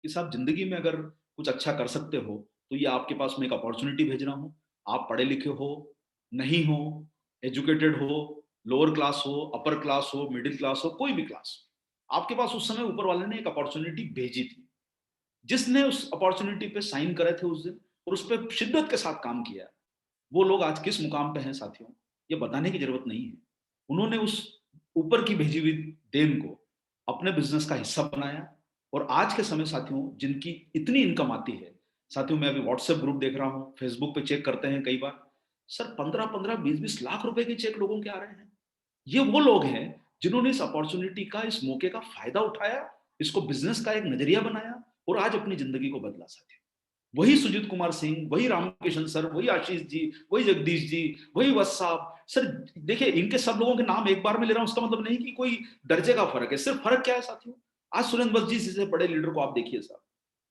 कि साहब ज़िंदगी में अगर कुछ अच्छा कर सकते हो, तो ये आपके पास मैं एक अपॉर्च्युनिटी भेज रहा हूँ। आप पढ़े लिखे हो, नहीं हो, एजुकेटेड हो, लोअर क्लास हो, अपर क्लास हो, मिडल क्लास हो, कोई भी क्लास हो। आपके पास उस समय ऊपर वाले ने एक अपॉर्च्युनिटी भेजी थी। जिसने उस अपॉर्च्युनिटी पे साइन करे थे उस दिन और उस पे शिद्दत के साथ काम किया, वो लोग आज किस मुकाम पे हैं साथियों, ये बताने की ज़रूरत नहीं है। उन्होंने उस ऊपर की भेजी हुई देन को अपने बिज़नेस का हिस्सा बनाया और आज के समय साथियों जिनकी इतनी इनकम आती है, साथियों मैं अभी व्हाट्सएप ग्रुप देख रहा हूँ, फेसबुक पे चेक करते हैं कई बार, सर 15-15, 20-20 लाख रुपए के चेक लोगों के आ रहे हैं। ये वो लोग हैं जिन्होंने इस अपॉर्च्युनिटी का, इस मौके का फायदा उठाया, इसको बिज़नेस का एक नज़रिया बनाया और आज अपनी ज़िंदगी को बदला साथियों। वही सुजीत कुमार सिंह, वही रामकिशन सर, वही आशीष जी, वही जगदीश जी, वही वत्स साहब। सर देखिए इनके सब लोगों के नाम एक बार में ले रहा हूं, उसका मतलब नहीं कि कोई दर्जे का फर्क है। सिर्फ फर्क क्या है साथियों, आज सुरेंद्र बख्श जी जैसे बड़े लीडर को आप देखिए साहब,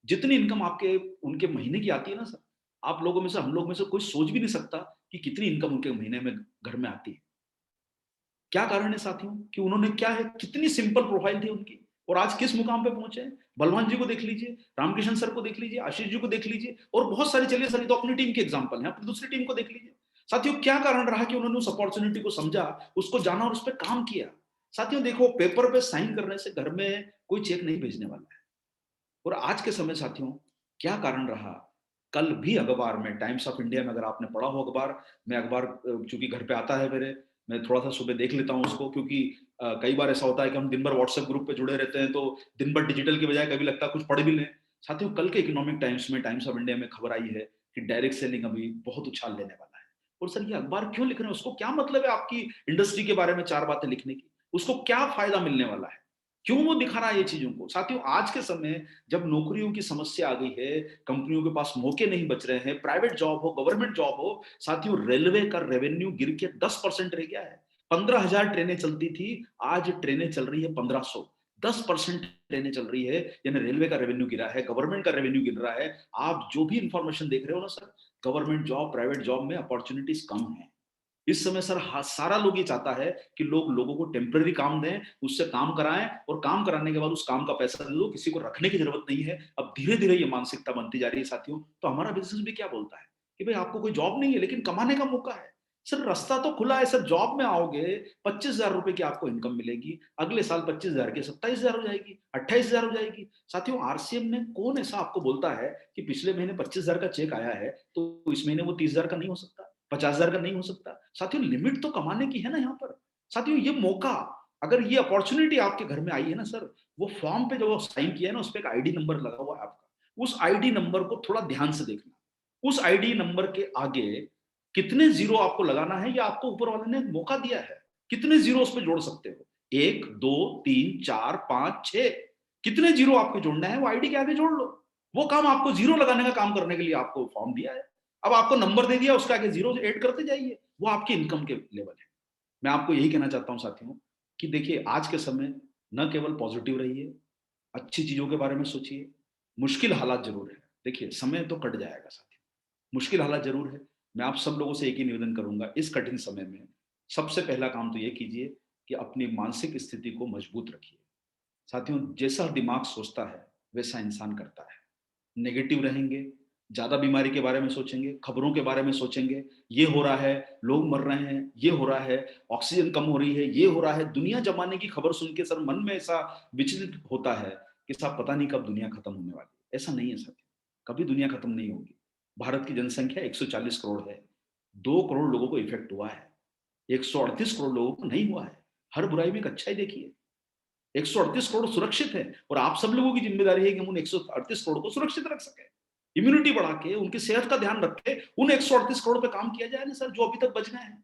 जितनी इनकम आपके उनके महीने की आती है ना सर, आप लोगों में से, हम लोग में से कोई सोच भी नहीं सकता कि कितनी इनकम उनके महीने में घर में आती है। क्या कारण है साथियों कि उन्होंने क्या है, कितनी सिंपल प्रोफाइल थी उनकी और आज किस मुकाम पे पहुंचे हैं। बलवान जी को देख लीजिए, रामकिशन सर को देख लीजिए, आशीष जी को देख लीजिए और बहुत सारे, चलिए सर ये तो अपनी टीम के एग्जांपल हैं, अपनी दूसरी टीम को देख लीजिए। साथियों क्या कारण रहा कि उन्होंने उस अपॉर्चुनिटी को समझा, उसको जाना और उस पर काम किया। साथियों देखो, पेपर पे साइन करने से घर में कोई चेक नहीं भेजने वाला है। और आज के समय साथियों क्या कारण रहा, कल भी अखबार में, टाइम्स ऑफ इंडिया में अगर आपने पढ़ा हो अखबार, मैं अखबार चूंकि घर पे आता है मेरे, मैं थोड़ा सा सुबह देख लेता हूँ उसको, क्योंकि कई बार ऐसा होता है कि हम दिन भर व्हाट्सएप ग्रुप पे जुड़े रहते हैं, तो दिन भर डिजिटल के बजाय कभी लगता है कुछ पढ़ भी लें। साथियों कल के इकोनॉमिक टाइम्स में, टाइम्स ऑफ इंडिया में खबर आई है कि डायरेक्ट सेलिंग अभी बहुत उछाल लेने वाला है। और सर ये अखबार क्यों लिख रहे हैं, उसको क्या मतलब है आपकी इंडस्ट्री के बारे में चार बातें लिखने की, उसको क्या फायदा मिलने वाला है, क्यों वो दिखा रहा है ये चीजों को। साथियों आज के समय जब नौकरियों की समस्या आ गई है, कंपनियों के पास मौके नहीं बच रहे हैं, प्राइवेट जॉब हो, गवर्नमेंट जॉब हो, साथियों रेलवे का रेवेन्यू गिर के 10% रह गया है। 15,000 ट्रेनें चलती थी, आज ट्रेनें चल रही है 1500। 10% ट्रेनें चल रही है, यानी रेलवे का रेवेन्यू गिरा है, गवर्नमेंट का रेवेन्यू गिर रहा है। आप जो भी इंफॉर्मेशन देख रहे हो ना sir, government job, private job में अपॉर्चुनिटीज कम है इस समय सर। सारा लोग ये चाहता है कि लोग लोगों को टेम्पररी काम दें, उससे काम कराएं और काम कराने के बाद उस काम का पैसा दे दो, किसी को रखने की जरूरत नहीं है। अब धीरे धीरे ये मानसिकता बनती जा रही है साथियों। तो हमारा बिजनेस भी क्या बोलता है कि भाई आपको कोई जॉब नहीं है लेकिन कमाने का मौका है। सर रास्ता तो खुला है सर, जॉब में आओगे 25,000 रुपए की आपको इनकम मिलेगी, अगले साल 25,000 की 27,000 हो जाएगी, 28,000 हो जाएगी। साथियों आरसीएम में कौन ऐसा आपको बोलता है कि पिछले महीने 25,000 का चेक आया है तो इस महीने वो 30,000 का नहीं हो सकता, 50,000 का नहीं हो सकता। साथियों लिमिट तो कमाने की है ना यहाँ पर। साथियों ये मौका, अगर ये अपॉर्चुनिटी आपके घर में आई है ना सर, वो फॉर्म पे जो साइन किया है ना, उस पे एक आईडी नंबर लगा हुआ है आपका, उस आईडी नंबर को थोड़ा ध्यान से देखना। उस आईडी नंबर के आगे कितने जीरो आपको लगाना है, ये आपको ऊपर वाले ने मौका दिया है। कितने जीरो उस पर जोड़ सकते हो, एक, दो, तीन, चार, पांच, छह, कितने जीरो आपको जोड़ना है वो आईडी के आगे जोड़ लो। वो काम आपको जीरो लगाने का काम करने के लिए आपको फॉर्म दिया है। अब आपको नंबर दे दिया, उसके आगे जीरो ऐड करते जाइए, वो आपकी इनकम के लेवल है। मैं आपको यही कहना चाहता हूं साथियों कि देखिए आज के समय न केवल पॉजिटिव रहिए, अच्छी चीजों के बारे में सोचिए। मुश्किल हालात जरूर है, देखिए समय तो कट जाएगा साथियों, मुश्किल हालात जरूर है। मैं आप सब लोगों से एक ही निवेदन करूंगा, इस कठिन समय में सबसे पहला काम तो ये कीजिए कि अपनी मानसिक स्थिति को मजबूत रखिए। साथियों जैसा दिमाग सोचता है वैसा इंसान करता है। नेगेटिव रहेंगे, ज्यादा बीमारी के बारे में सोचेंगे, खबरों के बारे में सोचेंगे, ये हो रहा है, लोग मर रहे हैं, ये हो रहा है, ऑक्सीजन कम हो रही है, ये हो रहा है, दुनिया जमाने की खबर सुन के सर मन में ऐसा विचलित होता है कि साहब पता नहीं कब दुनिया खत्म होने वाली है। ऐसा नहीं है साथियों, कभी दुनिया खत्म नहीं होगी। भारत की जनसंख्या 140 करोड़ है, 2 करोड़ लोगों को इफेक्ट हुआ है, 138 करोड़ लोगों को नहीं हुआ है। हर बुराई में एक अच्छाई देखिए, 138 करोड़ सुरक्षित है और आप सब लोगों की जिम्मेदारी है कि हम उन 138 करोड़ को सुरक्षित रख सके, इम्यूनिटी बढ़ा के, उनकी सेहत का ध्यान रख के उन 138 करोड़ पे काम किया जाए ना सर, जो अभी तक बच गए हैं।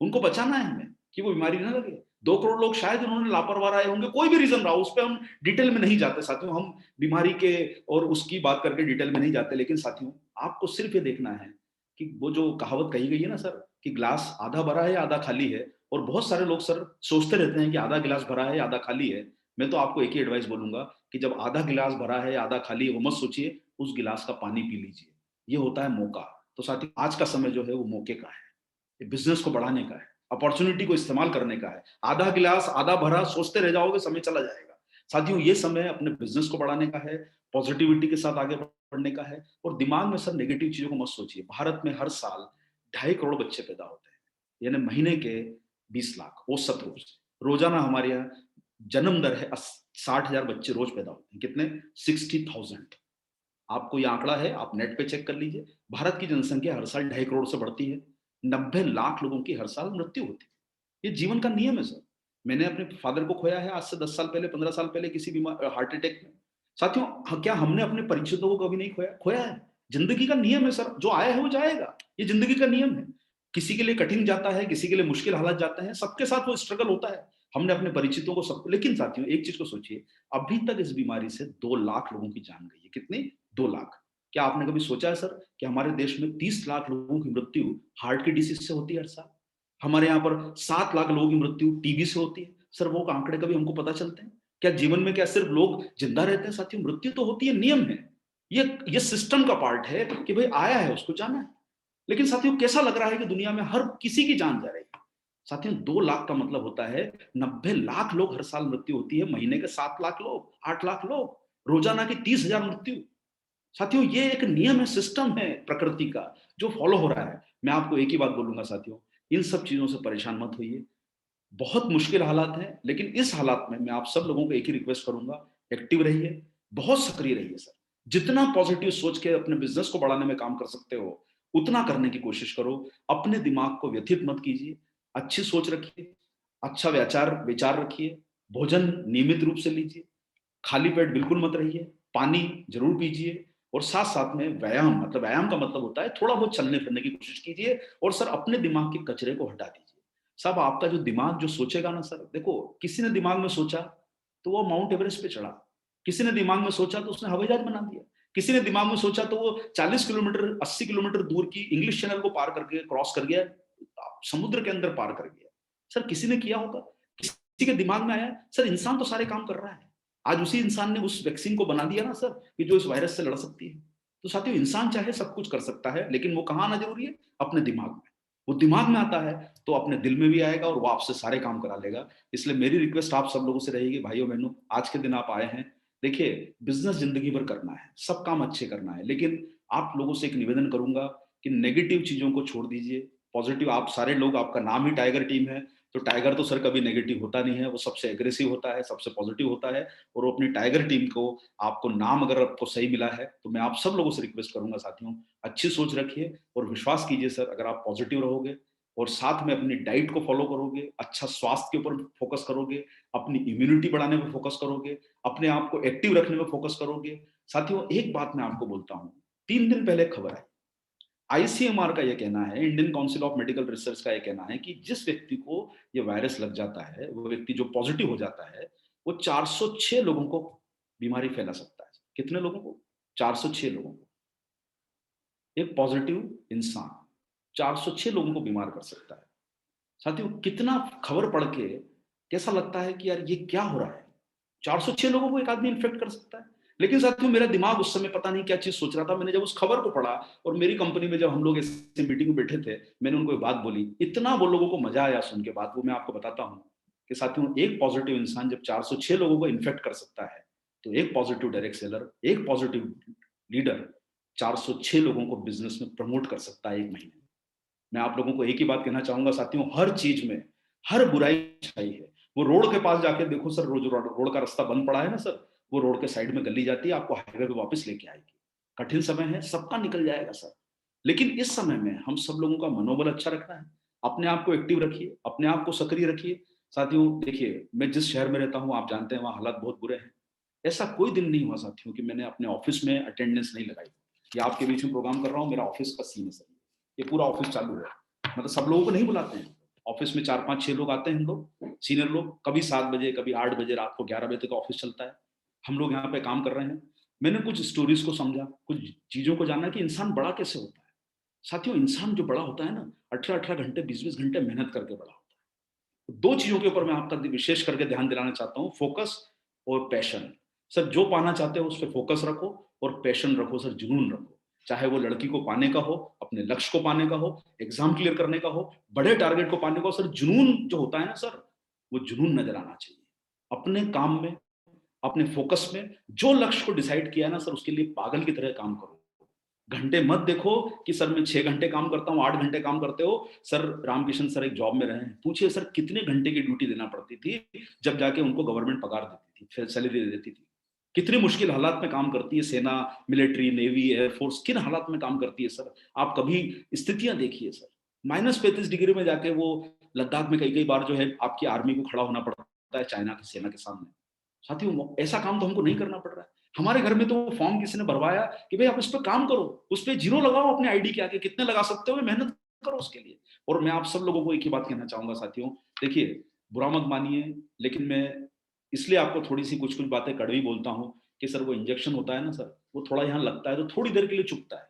उनको बचाना है हमें कि वो बीमारी ना लगे। 2 करोड़ लोग शायद उन्होंने लापरवाह रहे होंगे, कोई भी रीजन रहा, उस पर हम डिटेल में नहीं जाते साथियों, हम बीमारी के और उसकी बात करके डिटेल में नहीं जाते। लेकिन साथियों आपको सिर्फ ये देखना है कि वो जो कहावत कही गई है ना सर, कि ग्लास आधा भरा है या आधा खाली है, और बहुत सारे लोग सर सोचते रहते हैं कि आधा गिलास भरा है या आधा खाली है। मैं तो आपको एक ही एडवाइस बोलूंगा कि जब आधा गिलास भरा है या आधा खाली है वो मत सोचिए, उस गिलास का पानी पी लीजिए। ये होता है मौका। तो साथियों आज का समय जो है वो मौके का है, बिजनेस को बढ़ाने का है, अपॉर्चुनिटी को इस्तेमाल करने का है। आधा गिलास आधा भरा सोचते रह जाओगे, समय चला जाएगा। साथियों ये समय अपने बिजनेस को बढ़ाने का है, पॉजिटिविटी के साथ आगे बढ़ने का है, और दिमाग में सर नेगेटिव चीजों को मत सोचिए। भारत में हर साल 2.5 करोड़ बच्चे पैदा होते हैं, यानी महीने के 20 लाख औसत रूप से। रोजाना हमारे यहाँ जन्म दर है 60,000 बच्चे रोज पैदा होते हैं। कितने? 60,000। आपको ये आंकड़ा है, आप नेट पे चेक कर लीजिए। भारत की जनसंख्या हर साल 2.5 करोड़ से बढ़ती है, 90 लाख लोगों की हर साल मृत्यु होती है। ये जीवन का नियम है सर। मैंने अपने फादर को खोया है आज से 10 साल पहले, 15 साल पहले, किसी बीमार हार्ट अटैक में। साथियों क्या हमने अपने परिचितों को कभी नहीं खोया? खोया है। जिंदगी का नियम है सर, जो आया है वो जाएगा। ये जिंदगी का नियम है। किसी के लिए कठिन जाता है, किसी के लिए मुश्किल हालात जाते हैं, सबके साथ वो स्ट्रगल होता है। हमने अपने परिचितों को सबको, लेकिन साथियों एक चीज को सोचिए, अभी तक इस बीमारी से 2 लाख लोगों की जान गई है। कितनी? 2 लाख। क्या आपने कभी सोचा है सर कि हमारे देश में 30 लाख लोगों की मृत्यु हार्ट की डिसीज से होती है हर साल? हमारे यहाँ पर 7 लाख लोगों की मृत्यु टीबी से होती है। सर वो आंकड़े कभी हमको पता चलते हैं क्या? जीवन में क्या सिर्फ लोग जिंदा रहते हैं? साथियों मृत्यु तो होती है, नियम है। ये सिस्टम का पार्ट है कि भाई आया है उसको जाना है। लेकिन साथियों कैसा लग रहा है कि दुनिया में हर किसी की जान जा रही है। साथियों 2 लाख का मतलब होता है 90 लाख लोग हर साल मृत्यु होती है, महीने के 7 लाख लोग, 8 लाख लोग, रोजाना की 30,000 मृत्यु। साथियों ये एक नियम है, सिस्टम है प्रकृति का जो फॉलो हो रहा है। मैं आपको एक ही बात बोलूंगा साथियों, इन सब चीजों से परेशान मत होइए। बहुत मुश्किल हालात हैं, लेकिन इस हालात में मैं आप सब लोगों को एक ही रिक्वेस्ट करूंगा, एक्टिव रहिए, बहुत सक्रिय रहिए सर। जितना पॉजिटिव सोच के अपने बिजनेस को बढ़ाने में काम कर सकते हो उतना करने की कोशिश करो। अपने दिमाग को व्यथित मत कीजिए, अच्छी सोच रखिए, अच्छा विचार विचार रखिए, भोजन नियमित रूप से लीजिए, खाली पेट बिल्कुल मत रहिए, पानी जरूर पीजिए, और साथ साथ में व्यायाम, मतलब व्यायाम का मतलब होता है थोड़ा बहुत चलने फिरने की कोशिश कीजिए, और सर अपने दिमाग के कचरे को हटा दीजिए। सब आपका जो दिमाग जो सोचेगा ना सर, देखो किसी ने दिमाग में सोचा तो वो माउंट एवरेस्ट पे चढ़ा, किसी ने दिमाग में सोचा तो उसने हवाई जहाज बना दिया, किसी ने दिमाग में सोचा तो वो 40 किलोमीटर 80 किलोमीटर दूर की इंग्लिश चैनल को पार करके क्रॉस कर गया, समुद्र के अंदर पार कर गया। सर किसी ने किया होगा, किसी के दिमाग में आया? सर इंसान तो सारे काम कर रहा है। आज उसी इंसान ने उस वैक्सीन को बना दिया ना सर, कि जो इस वायरस से लड़ सकती है। तो साथियों इंसान चाहे सब कुछ कर सकता है, लेकिन वो कहाँ आना जरूरी है? अपने दिमाग में। वो दिमाग में आता है तो अपने दिल में भी आएगा और वो आपसे सारे काम करा लेगा। इसलिए मेरी रिक्वेस्ट आप सब लोगों से रहेगी, भाइयों बहनों, आज के दिन आप आए हैं, देखिए बिजनेस जिंदगी भर करना है, सब काम अच्छे करना है, लेकिन आप लोगों से एक निवेदन करूंगा कि नेगेटिव चीजों को छोड़ दीजिए, पॉजिटिव। आप सारे लोग, आपका नाम ही टाइगर टीम है, तो टाइगर तो सर कभी नेगेटिव होता नहीं है, वो सबसे एग्रेसिव होता है, सबसे पॉजिटिव होता है। और वो अपनी टाइगर टीम को, आपको नाम अगर आपको सही मिला है, तो मैं आप सब लोगों से रिक्वेस्ट करूंगा साथियों, अच्छी सोच रखिए और विश्वास कीजिए सर, अगर आप पॉजिटिव रहोगे और साथ में अपनी डाइट को फॉलो करोगे, अच्छा स्वास्थ्य के ऊपर फोकस करोगे, अपनी इम्यूनिटी बढ़ाने में फोकस करोगे, अपने आप को एक्टिव रखने में फोकस करोगे। साथियों एक बात मैं आपको बोलता हूँ, 3 दिन पहले खबर है, आईसीएमआर का यह कहना है, Indian council of medical research का यह कहना है कि जिस व्यक्ति को ये वायरस लग जाता है, वो व्यक्ति जो पॉजिटिव हो जाता है, वो 406 लोगों को बीमारी फैला सकता है। कितने लोगों को? 406 लोगों को। एक पॉजिटिव इंसान 406 लोगों को बीमार कर सकता है। साथियों कितना, खबर पढ़ के कैसा लगता है कि यार ये क्या हो रहा है, 406 लोगों को एक आदमी इन्फेक्ट कर सकता है। लेकिन साथियों मेरा दिमाग उस समय पता नहीं क्या चीज सोच रहा था, मैंने जब उस खबर को पढ़ा, और मेरी कंपनी में जब हम लोग ऐसे मीटिंग में बैठे थे, मैंने उनको एक बात बोली, इतना वो लोगों को मजा आया सुन के बात, वो मैं आपको बताता हूँ कि साथियों एक पॉजिटिव इंसान जब 406 लोगों को इन्फेक्ट कर सकता है, तो एक पॉजिटिव डायरेक्ट सेलर, एक पॉजिटिव लीडर 406 लोगों को बिजनेस में प्रमोट कर सकता है एक महीने में। मैं आप लोगों को एक ही बात कहना चाहूंगा साथियों, हर चीज में हर बुराई अच्छाई है। वो रोड के पास जाके देखो सर, रोज रोड का रास्ता बंद पड़ा है ना सर, वो रोड के साइड में गली जाती है, आपको हाईवे पे वापस लेके आएगी। कठिन समय है, सबका निकल जाएगा सर, लेकिन इस समय में हम सब लोगों का मनोबल अच्छा रखना है। अपने आप को एक्टिव रखिए, अपने आप को सक्रिय रखिए। साथियों देखिए, मैं जिस शहर में रहता हूँ आप जानते हैं वहाँ हालात बहुत बुरे हैं। ऐसा कोई दिन नहीं हुआ साथियों कि मैंने अपने ऑफिस में अटेंडेंस नहीं लगाई। ये आपके बीच में प्रोग्राम कर रहा हूँ, मेरा ऑफिस का सीन है सर, ये पूरा ऑफिस चालू है। मतलब सब लोगों को नहीं बुलाते हैं, ऑफिस में 4 5 6 लोग आते हैं, हम लोग सीनियर लोग, कभी 7 बजे, कभी 8 बजे, रात को 11 बजे तक ऑफिस चलता है। हम लोग यहाँ पे काम कर रहे हैं। मैंने कुछ स्टोरीज को समझा, कुछ चीजों को जाना कि इंसान बड़ा कैसे होता है। साथियों इंसान जो बड़ा होता है ना, 18 18 घंटे 20 20 घंटे मेहनत करके बड़ा होता है। तो 2 चीजों के ऊपर मैं आपका विशेष करके ध्यान दिलाना चाहता हूँ, फोकस और पैशन। सर जो पाना चाहते हो उस पर फोकस रखो, और पैशन रखो सर, जुनून रखो। चाहे वो लड़की को पाने का हो, अपने लक्ष्य को पाने का हो, एग्जाम क्लियर करने का हो, बड़े टारगेट को पाने का हो, सर जुनून जो होता है ना सर, वो जुनून नजर आना चाहिए अपने काम में, अपने फोकस में जो लक्ष्य को डिसाइड किया है ना सर, उसके लिए पागल की तरह काम करो। घंटे मत देखो कि सर मैं 6 घंटे काम करता हूँ, 8 घंटे काम करते हो। सर रामकिशन सर एक जॉब में रहे हैं, पूछिए सर कितने घंटे की ड्यूटी देना पड़ती थी जब जाके उनको गवर्नमेंट पगार देती थी, फिर सैलरी दे देती थी। कितनी मुश्किल हालात में काम करती है सेना, मिलिट्री, नेवी, एयरफोर्स, किन हालात में काम करती है सर। आप कभी स्थितियां देखिए सर, -35 डिग्री में जाके वो लद्दाख में कई कई बार जो है आपकी आर्मी को खड़ा होना पड़ता है चाइना की सेना के सामने। साथियों ऐसा काम तो हमको नहीं करना पड़ रहा है। हमारे घर में तो फॉर्म किसी ने भरवाया कि भाई आप इस पर काम करो, उस पर जीरो लगाओ अपने आईडी के आगे, कितने लगा सकते हो मेहनत करो उसके लिए। और मैं आप सब लोगों को एक ही बात कहना चाहूंगा साथियों, देखिए बुरा मत मानिए, लेकिन मैं इसलिए आपको थोड़ी सी कुछ कुछ बातें कड़वी बोलता हूँ कि सर वो इंजेक्शन होता है ना सर, वो थोड़ा यहाँ लगता है तो थोड़ी देर के लिए चुभता है,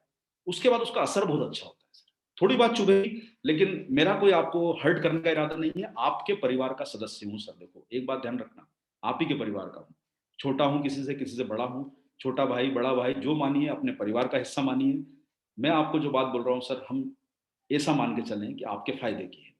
उसके बाद उसका असर बहुत अच्छा होता है सर। थोड़ी बात चुभेगी, लेकिन मेरा कोई आपको हर्ट करने का इरादा नहीं है, आपके परिवार का सदस्य हूँ सर। देखो एक बात ध्यान रखना, आप ही के परिवार का हूँ, छोटा हूँ किसी से बड़ा हूँ, छोटा भाई बड़ा भाई जो मानिए अपने परिवार का हिस्सा मानिए। मैं आपको जो बात बोल रहा हूँ सर, हम ऐसा मान के चलें कि आपके फायदे की है।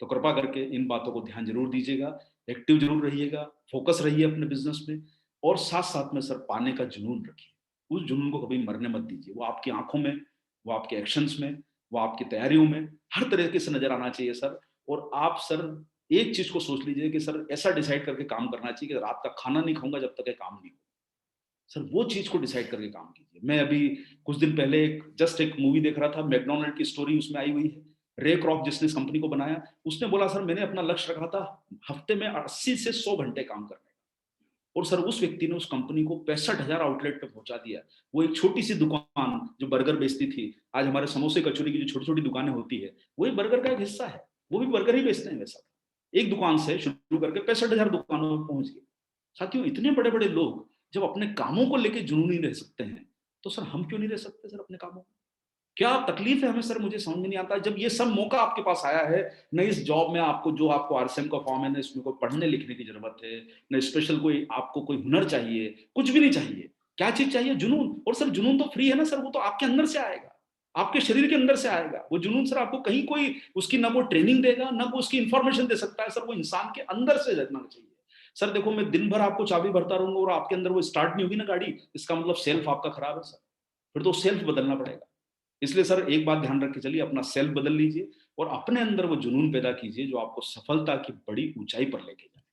तो कृपा करके इन बातों को ध्यान जरूर दीजिएगा, एक्टिव जरूर रहिएगा, फोकस रहिए अपने बिजनेस में, और साथ साथ में सर पाने का जुनून रखिए। उस जुनून को कभी मरने मत दीजिए, वो आपकी आंखों में, वो आपके एक्शंस में, वो आपकी तैयारियों में हर तरीके से नजर आना चाहिए सर। और आप सर एक चीज को सोच लीजिए कि सर ऐसा डिसाइड करके काम करना चाहिए कि रात का खाना नहीं खाऊंगा जब तक ये काम नहीं हो। सर वो चीज को डिसाइड करके काम कीजिए। मैं अभी कुछ दिन पहले जस्ट एक मूवी देख रहा था, मैकडोनल्ड की स्टोरी उसमें आई हुई है। रे क्रॉक जिसने इस कंपनी को बनाया, उसने बोला सर मैंने अपना लक्ष्य रखा था हफ्ते में 80 से 100 घंटे काम करने का, और सर उस व्यक्ति ने उस कंपनी को 65,000 आउटलेट पे पहुंचा दिया। वो एक छोटी सी दुकान जो बर्गर बेचती थी, आज हमारे समोसे कचौरी की जो छोटी छोटी दुकानें होती है, वही बर्गर का एक हिस्सा है, वो भी बर्गर ही बेचते हैं वैसा। एक दुकान से शुरू करके 65,000 दुकानों में पहुंच गए। साथियों इतने बड़े बड़े लोग जब अपने कामों को लेकर जुनूनी रह सकते हैं, तो सर हम क्यों नहीं रह सकते सर अपने कामों में? क्या तकलीफ है हमें सर, मुझे समझ में नहीं आता। जब ये सब मौका आपके पास आया है, न इस जॉब में आपको जो आपको आरसीएम का फॉर्म है, न इसमें कोई पढ़ने लिखने की जरूरत है, न स्पेशल कोई आपको कोई हुनर चाहिए, कुछ भी नहीं चाहिए। क्या चीज चाहिए? जुनून। और सर जुनून तो फ्री है ना सर, वो तो आपके अंदर से आएगा, आपके शरीर के अंदर से आएगा वो जुनून सर। आपको कहीं कोई उसकी ना वो ट्रेनिंग देगा, ना वो उसकी इंफॉर्मेशन दे सकता है सर, वो इंसान के अंदर से लगना चाहिए। सर देखो मैं दिन भर आपको चाबी भरता रहूंगा और आपके अंदर वो स्टार्ट नहीं होगी ना गाड़ी, इसका मतलब सेल्फ आपका खराब है सर, फिर तो सेल्फ बदलना पड़ेगा। इसलिए सर एक बात ध्यान रख के चलिए, अपना सेल्फ बदल लीजिए और अपने अंदर वो जुनून पैदा कीजिए जो आपको सफलता की बड़ी ऊंचाई पर लेके जाए।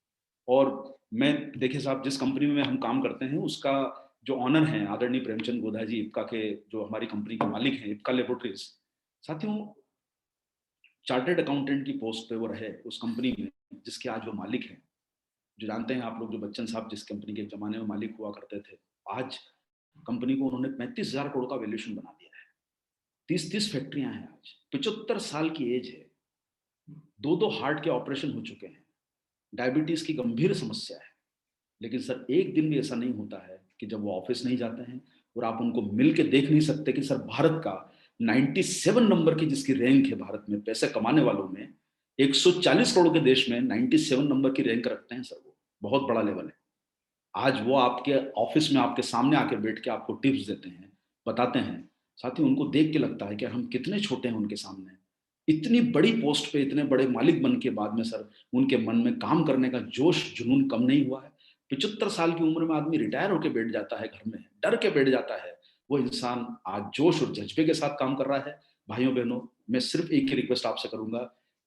और मैं देखिए साहब, जिस कंपनी में हम काम करते हैं उसका जो ऑनर है आदरणीय प्रेमचंद गोधा जी, इप्का के जो हमारी कंपनी के मालिक हैं, इप्का लेबोरेटरीज। साथियों चार्टेड अकाउंटेंट की पोस्ट पे वो रहे उस कंपनी में जिसके आज वो मालिक हैं। जो जानते हैं आप लोग, जो बच्चन साहब जिस कंपनी के जमाने में मालिक हुआ करते थे, आज कंपनी को उन्होंने 35,000 करोड़ का वैल्यूएशन बना दिया है। 30-30 फैक्ट्रियां हैं आज, 75 साल की एज है, दो दो हार्ट के ऑपरेशन हो चुके हैं, डायबिटीज की गंभीर समस्या है। लेकिन सर एक दिन भी ऐसा नहीं होता है कि जब वो ऑफिस नहीं जाते हैं और आप उनको मिल के देख नहीं सकते कि सर भारत का 97 नंबर की जिसकी रैंक है भारत में पैसे कमाने वालों में, 140 करोड़ के देश में 97 नंबर की रैंक रखते हैं सर, वो बहुत बड़ा लेवल है। आज वो आपके ऑफिस में आपके सामने आके बैठ के आपको टिप्स देते हैं, बताते हैं। साथ ही उनको देख के लगता है कि हम कितने छोटे हैं उनके सामने। इतनी बड़ी पोस्ट पे इतने बड़े मालिक बन के बाद में सर उनके मन में काम करने का जोश जुनून कम नहीं हुआ है। 75 साल की उम्र में आदमी रिटायर होकर बैठ जाता है घर में, डर के बैठ जाता है। वो इंसान आज जोश और जज्बे के साथ काम कर रहा है। भाइयों बहनों, मैं सिर्फ एक ही रिक्वेस्ट आपसे करूंगा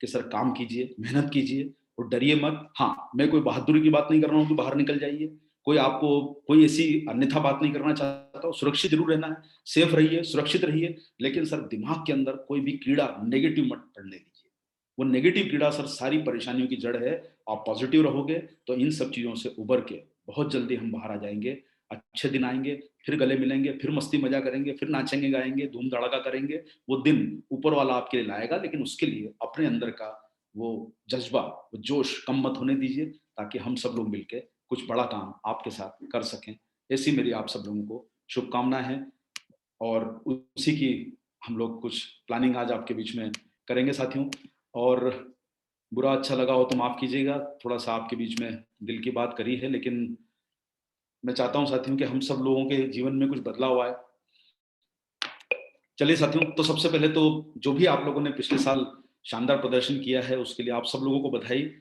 कि सर काम कीजिए, मेहनत कीजिए और डरिए मत। हाँ, मैं कोई बहादुरी की बात नहीं कर रहा हूँ कि बाहर निकल जाइए, कोई आपको कोई ऐसी अन्यथा बात नहीं करना चाहता हूँ। सुरक्षित जरूर रहना है, सेफ रहिए, सुरक्षित रहिए, लेकिन सर दिमाग के अंदर कोई भी कीड़ा नेगेटिव मत पड़ने दीजिए। वो नेगेटिव कीड़ा सर सारी परेशानियों की जड़ है। आप पॉजिटिव रहोगे तो इन सब चीजों से उबर के बहुत जल्दी हम बाहर आ जाएंगे। अच्छे दिन आएंगे, फिर गले मिलेंगे, फिर मस्ती मजा करेंगे, फिर नाचेंगे गाएंगे, धूम धड़ाका करेंगे। वो दिन ऊपर वाला आपके लिए लाएगा, लेकिन उसके लिए अपने अंदर का वो जज्बा, वो जोश कम मत होने दीजिए, ताकि हम सब लोग मिलके कुछ बड़ा काम आपके साथ कर सकें। ऐसी मेरी आप सब लोगों को शुभकामनाएं हैं, और उसी की हम लोग कुछ प्लानिंग आज आपके बीच में करेंगे साथियों। और बुरा अच्छा लगा हो तो माफ कीजिएगा, थोड़ा सा आपके बीच में दिल की बात करी है, लेकिन मैं चाहता हूं साथियों कि हम सब लोगों के जीवन में कुछ बदलाव आए। चलिए साथियों, तो सबसे पहले तो जो भी आप लोगों ने पिछले साल शानदार प्रदर्शन किया है उसके लिए आप सब लोगों को बधाई।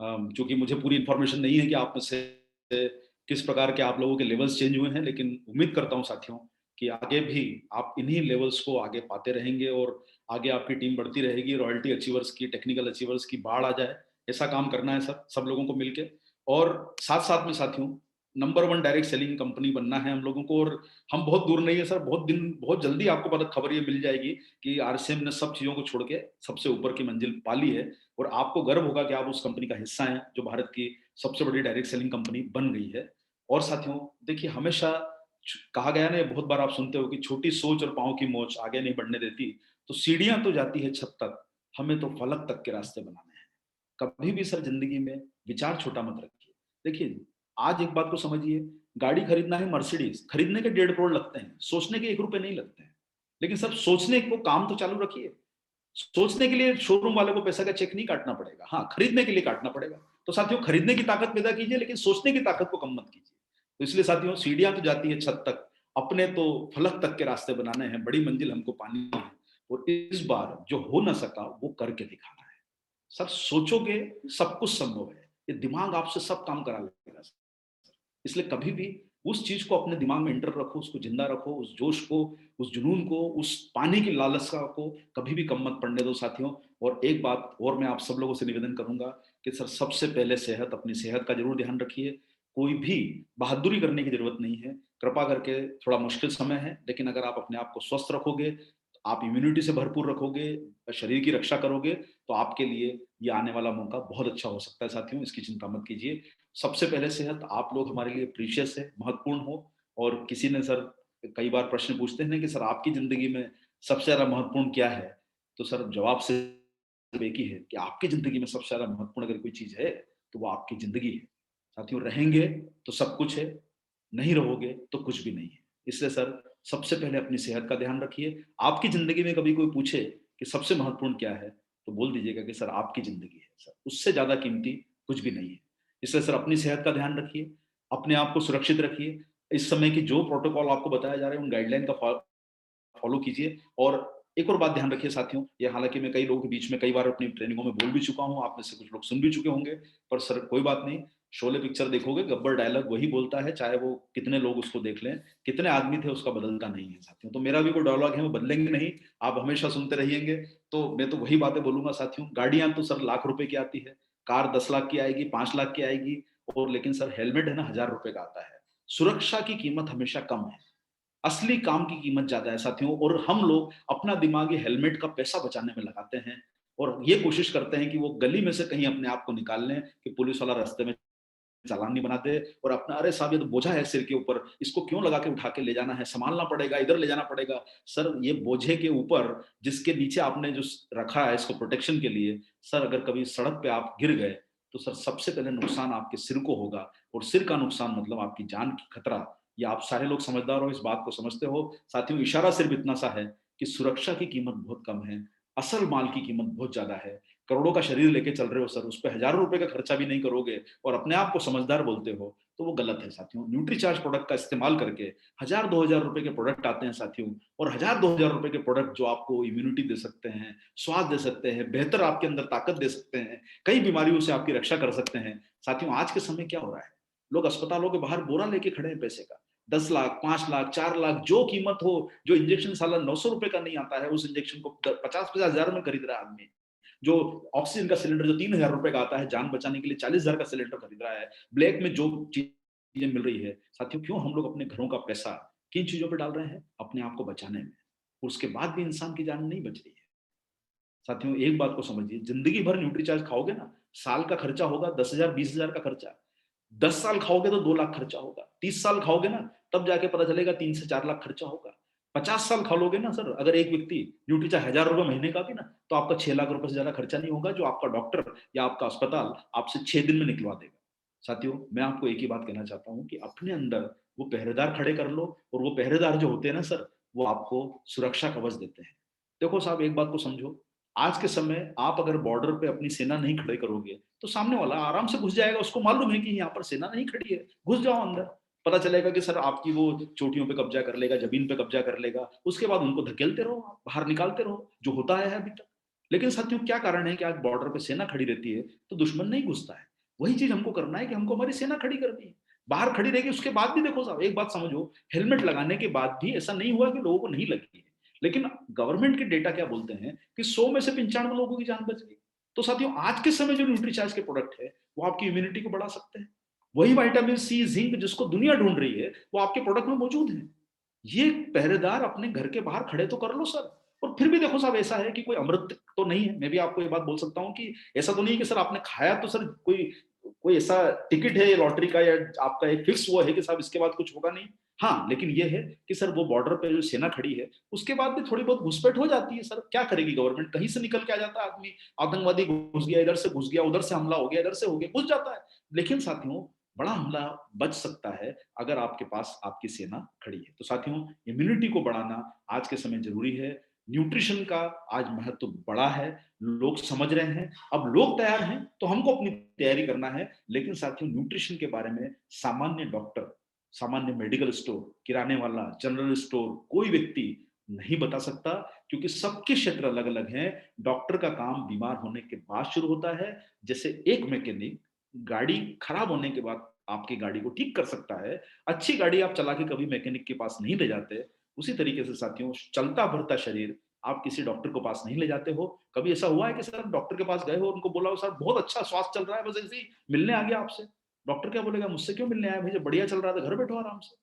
क्योंकि मुझे पूरी इन्फॉर्मेशन नहीं है कि आप में से किस प्रकार के आप लोगों के लेवल्स चेंज हुए हैं, लेकिन उम्मीद करता हूँ साथियों कि आगे भी आप इन्हीं लेवल्स को आगे पाते रहेंगे और आगे आपकी टीम बढ़ती रहेगी, रॉयल्टी अचीवर्स की, टेक्निकल अचीवर्स की बाढ़ आ जाए, ऐसा काम करना है सब लोगों को मिलके। और साथ-साथ में साथियों, नंबर 1 डायरेक्ट सेलिंग कंपनी बनना है हम लोगों को, और हम बहुत दूर नहीं है सर, बहुत जल्दी आपको पता खबर ये मिल जाएगी कि आरसीएम ने सब चीज़ों को छोड़ के सबसे ऊपर की मंजिल पा ली है, और आपको गर्व होगा कि आप उस कंपनी का हिस्सा हैं, जो भारत की सबसे बड़ी डायरेक्ट सेलिंग कंपनी बन गई है। और साथियों, देखिए हमेशा कहा गया ना, ये बहुत बार आप सुनते हो कि छोटी सोच और पाँव की मोच आगे नहीं बढ़ने देती, तो सीढ़ियाँ तो जाती है छत तक, हमें तो फलक तक के रास्ते बनाने हैं। कभी भी सर ज़िंदगी में विचार छोटा मत रखिए। देखिए, आज एक बात को समझिए, गाड़ी खरीदना है मर्सिडीज़, खरीदने के 1.5 करोड़ लगते हैं, सोचने के ₹1 नहीं लगते हैं। लेकिन सर सोचने को काम तो चालू रखिए। सोचने के लिए शोरूम वाले को पैसा का चेक नहीं काटना पड़ेगा, हाँ, खरीदने के लिए काटना पड़ेगा। तो साथियों, खरीदने की ताकत पैदा कीजिए, लेकिन सोचने की ताकत को कम मत कीजिए। तो इसलिए साथियों, सीढ़ियाँ तो जाती है छत तक, अपने तो फलक तक के रास्ते बनाने हैं, बड़ी मंजिल हमको पानी है, और इस बार जो हो ना सका, वो करके दिखाना है। सर सोचोगे, सब कुछ संभव है। ये दिमाग आपसे सब काम करा लेगा। इसलिए कभी भी उस चीज को अपने दिमाग में एंटर रखो, उसको जिंदा रखो, उस जोश को, उस जुनून को, उस पाने की लालसा को कभी भी कम मत पड़ने दो साथियों। और एक बात और मैं आप सब लोगों से निवेदन करूंगा कि सर सबसे पहले सेहत, अपनी सेहत का जरूर ध्यान रखिए। कोई भी बहादुरी करने की जरूरत नहीं है, कृपा करके। थोड़ा मुश्किल समय है, लेकिन अगर आप अपने आप को स्वस्थ रखोगे, आप इम्यूनिटी से भरपूर रखोगे, शरीर की रक्षा करोगे, तो आपके लिए ये आने वाला मौका बहुत अच्छा हो सकता है साथियों, इसकी चिंता मत कीजिए। सबसे पहले सेहत, आप लोग हमारे लिए प्रीशियस है, महत्वपूर्ण हो। और किसी ने सर कई बार प्रश्न पूछते हैं ना कि सर आपकी ज़िंदगी में सबसे ज़्यादा महत्वपूर्ण क्या है? तो सर जवाब सिर्फ एक ही है कि आपकी ज़िंदगी में सबसे ज़्यादा महत्वपूर्ण अगर कोई चीज़ है, तो वो आपकी ज़िंदगी है। साथियों, रहेंगे तो सब कुछ है, नहीं रहोगे तो कुछ भी नहीं है। इसलिए सर सबसे पहले अपनी सेहत का ध्यान रखिए। आपकी ज़िंदगी में कभी कोई पूछे कि सबसे महत्वपूर्ण क्या है? तो बोल दीजिएगा कि सर आपकी ज़िंदगी है सर, उससे ज़्यादा कीमती कुछ भी नहीं है। इसलिए सर अपनी सेहत का ध्यान रखिए, अपने आप को सुरक्षित रखिए। इस समय की जो प्रोटोकॉल आपको बताया जा रहा है, उन गाइडलाइन का फॉलो कीजिए। और एक और बात ध्यान रखिए साथियों, ये हालाँकि मैं कई लोगों के बीच में कई बार अपनी ट्रेनिंगों में बोल भी चुका हूँ, आप में से कुछ लोग सुन भी चुके होंगे, पर सर कोई बात नहीं, शोले पिक्चर देखोगे, गब्बर डायलॉग वही बोलता है, चाहे वो कितने लोग उसको देख लें, कितने आदमी थे, उसका बदलता नहीं है साथियों। तो मेरा भी कोई डायलॉग है, वो बदलेंगे नहीं, आप हमेशा सुनते रहिएंगे। तो मैं तो वही बातें बोलूँगा साथियों, गाड़ियाँ तो सर लाख रुपए की आती है, कार 10 लाख की आएगी, 5 लाख की आएगी, और लेकिन सर हेलमेट है ना, ₹1000 का आता है। सुरक्षा की कीमत हमेशा कम है। असली काम की कीमत ज्यादा है साथियों, और हम लोग अपना दिमाग ये हेलमेट का पैसा बचाने में लगाते हैं, और ये कोशिश करते हैं कि वो गली में से कहीं अपने आप को निकाल लें कि पुलिस वाला रास्ते में चालान नहीं बना दे, और अपना अरे साहब ये तो बोझा है सिर के ऊपर, इसको क्यों लगा के उठा के ले जाना है, संभालना पड़ेगा, इधर ले जाना पड़ेगा। सर ये बोझे के ऊपर जिसके नीचे आपने जो रखा है इसको प्रोटेक्शन के लिए, सर अगर कभी सड़क पे आप गिर गए, तो सर सबसे पहले नुकसान आपके सिर को होगा, और सिर का नुकसान मतलब आपकी जान की खतरा। ये आप सारे लोग समझदार हो, इस बात को समझते हो साथियों। इशारा सिर्फ इतना सा है कि सुरक्षा की कीमत बहुत कम है, असल माल की कीमत बहुत ज्यादा है। करोड़ों का शरीर लेके चल रहे हो सर, उस पर ₹1000 का खर्चा भी नहीं करोगे, और अपने आप को समझदार बोलते हो, तो वो गलत है साथियों। न्यूट्रीचार्ज प्रोडक्ट का इस्तेमाल करके 1000-2000 रुपए के प्रोडक्ट आते हैं साथियों, और 1000-2000 रुपए के प्रोडक्ट जो आपको इम्यूनिटी दे सकते हैं, स्वाद दे सकते हैं, बेहतर आपके अंदर ताकत दे सकते हैं, कई बीमारियों से आपकी रक्षा कर सकते हैं। साथियों, आज के समय क्या हो रहा है, लोग अस्पतालों के बाहर बोरा लेके खड़े हैं पैसे का, 10 लाख, 5 लाख, 4 लाख, जो कीमत हो। जो इंजेक्शन साला ₹900 का नहीं आता है, उस इंजेक्शन को 50-50 हजार में खरीद रहा है आदमी। जो ऑक्सीजन का सिलेंडर जो ₹3000 का आता है, जान बचाने के लिए 40,000 का सिलेंडर खरीद रहा है। ब्लैक में जो चीजें मिल रही है साथियों, क्यों हम लोग अपने घरों का पैसा किन चीजों पे डाल रहे हैं? अपने आप को बचाने में। उसके बाद भी इंसान की जान नहीं बच रही है। साथियों, एक बात को समझिए, जिंदगी भर न्यूट्रीचार्ज खाओगे ना, साल का खर्चा होगा 10,000 20,000 का खर्चा। 10 साल खाओगे तो 2 लाख खर्चा होगा, 30 साल खाओगे ना, तब जाके पता चलेगा 3 से 4 लाख खर्चा होगा। 50 साल खा लोगे ना सर, अगर एक व्यक्ति न्यूट्रीचार्ज ₹1000 महीने का भी ना, तो आपका 6 लाख से ज्यादा खर्चा नहीं होगा, जो आपका डॉक्टर या आपका अस्पताल आपसे 6 दिन में निकलवा देगा। साथियों, मैं आपको एक ही बात कहना चाहता हूँ कि अपने अंदर वो पहरेदार खड़े कर लो, और वो पहरेदार जो होते हैं ना सर, वो आपको सुरक्षा कवच देते हैं। देखो साहब, एक बात को समझो, आज के समय आप अगर बॉर्डर पे अपनी सेना नहीं खड़े करोगे, तो सामने वाला आराम से घुस जाएगा, उसको मालूम है कि यहाँ पर सेना नहीं खड़ी है, घुस जाओ अंदर। पता चलेगा कि सर आपकी वो चोटियों पे कब्जा कर लेगा, जमीन पे कब्जा कर लेगा, उसके बाद उनको धकेलते रहो, बाहर निकालते रहो, जो होता है अभी तक। लेकिन साथियों, क्या कारण है कि आज बॉर्डर पे सेना खड़ी रहती है, तो दुश्मन नहीं घुसता है? वही चीज हमको करना है कि हमको हमारी सेना खड़ी करनी है। बाहर खड़ी रहेगी, उसके बाद भी देखो साहब, एक बात समझो, हेलमेट लगाने के बाद भी ऐसा नहीं हुआ कि लोगों को नहीं लगी है। लेकिन गवर्नमेंट के डेटा क्या बोलते हैं कि 100 में से 95 लोगों की जान बच गई। तो साथियों, आज के समय जो न्यूट्रीचार्ज के प्रोडक्ट है, वो आपकी इम्यूनिटी को बढ़ा सकते हैं। वही विटामिन सी, जिंक जिसको दुनिया ढूंढ रही है, वो आपके प्रोडक्ट में मौजूद है। ये पहरेदार अपने घर के बाहर खड़े तो कर लो सर। और फिर भी देखो साहब, ऐसा है कि कोई अमृत तो नहीं है। मैं भी आपको ये बात बोल सकता हूँ कि ऐसा तो नहीं है कि सर आपने खाया तो सर कोई कोई ऐसा टिकट है लॉटरी का, या आपका एक फिक्स वो है कि साहब इसके बाद कुछ होगा नहीं। हाँ, लेकिन ये है कि सर वो बॉर्डर पे जो सेना खड़ी है, उसके बाद भी थोड़ी बहुत घुसपैठ हो जाती है सर। क्या करेगी गवर्नमेंट? कहीं से निकल के आ जाता है आदमी, आतंकवादी घुस गया, इधर से घुस गया, उधर से हमला हो गया, इधर से हो गया, घुस जाता है। लेकिन साथियों, बड़ा हमला बच सकता है अगर आपके पास आपकी सेना खड़ी है। तो साथियों, इम्यूनिटी को बढ़ाना आज के समय जरूरी है। न्यूट्रिशन का आज महत्व बड़ा है, लोग समझ रहे हैं। अब लोग तैयार हैं तो हमको अपनी तैयारी करना है। लेकिन साथियों, न्यूट्रिशन के बारे में सामान्य डॉक्टर, सामान्य मेडिकल स्टोर, किराने वाला, जनरल स्टोर, कोई व्यक्ति नहीं बता सकता, क्योंकि सबके क्षेत्र अलग अलग हैं। डॉक्टर का काम बीमार होने के बाद शुरू होता है। जैसे एक मैकेनिक गाड़ी खराब होने के बाद आपकी गाड़ी को ठीक कर सकता है, अच्छी गाड़ी आप चला के कभी मैकेनिक के पास नहीं ले जाते, उसी तरीके से साथियों, चलता फिरता शरीर आप किसी डॉक्टर के पास नहीं ले जाते हो। कभी ऐसा हुआ है कि सर डॉक्टर के पास गए हो, उनको बोला हो सर बहुत अच्छा स्वास्थ्य चल रहा है, बस ऐसे ही मिलने आ गया आपसे? डॉक्टर क्या बोलेगा, मुझसे क्यों मिलने आया भाई, जब बढ़िया चल रहा था घर बैठो आराम से।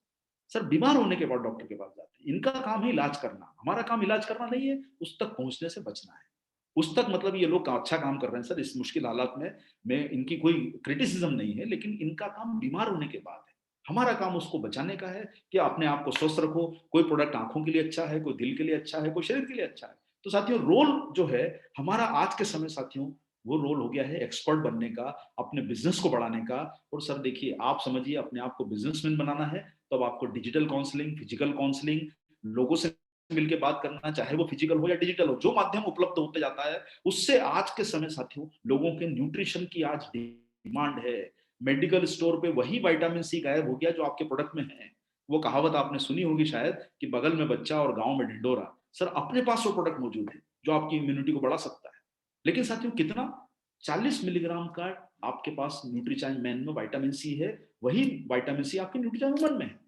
सर बीमार होने के बाद डॉक्टर के पास जाते हैं। इनका काम है इलाज करना, हमारा काम इलाज करना नहीं है, उस तक पहुंचने से बचना है। उस तक मतलब ये लोग अच्छा काम कर रहे हैं सर इस मुश्किल हालात में। मैं इनकी कोई क्रिटिसिज्म नहीं है, लेकिन इनका काम बीमार होने के बाद है। हमारा काम उसको बचाने का है कि अपने आप को स्वस्थ रखो। कोई प्रोडक्ट आंखों के लिए अच्छा है, कोई दिल के लिए अच्छा है, कोई शरीर के लिए अच्छा है। तो साथियों, रोल जो है हमारा आज के समय साथियों, वो रोल हो गया है एक्सपर्ट बनने का, अपने बिजनेस को बढ़ाने का। और सर देखिए, आप समझिए, अपने आप को बिजनेसमैन बनाना है तो अब आपको डिजिटल काउंसलिंग, फिजिकल काउंसलिंग, लोगों से मिलकर बात करना, चाहे वो फिजिकल हो या डिजिटल हो, जो माध्यम उपलब्ध होते जाता है, उससे आज के समय साथियों लोगों के न्यूट्रिशन की आज डिमांड है। मेडिकल स्टोर पे वही विटामिन सी गायब हो गया जो आपके प्रोडक्ट में है। वो कहावत आपने सुनी होगी शायद कि बगल में बच्चा और गांव में ढिंडोरा। सर अपने पास वो प्रोडक्ट मौजूद है जो आपकी इम्यूनिटी को बढ़ा सकता है। लेकिन साथियों, कितना? 40 मिलीग्राम का आपके पास न्यूट्रीचार्ज मैन में विटामिन सी है, वही विटामिन सी आपके न्यूट्रीचार्ज वुमन में है।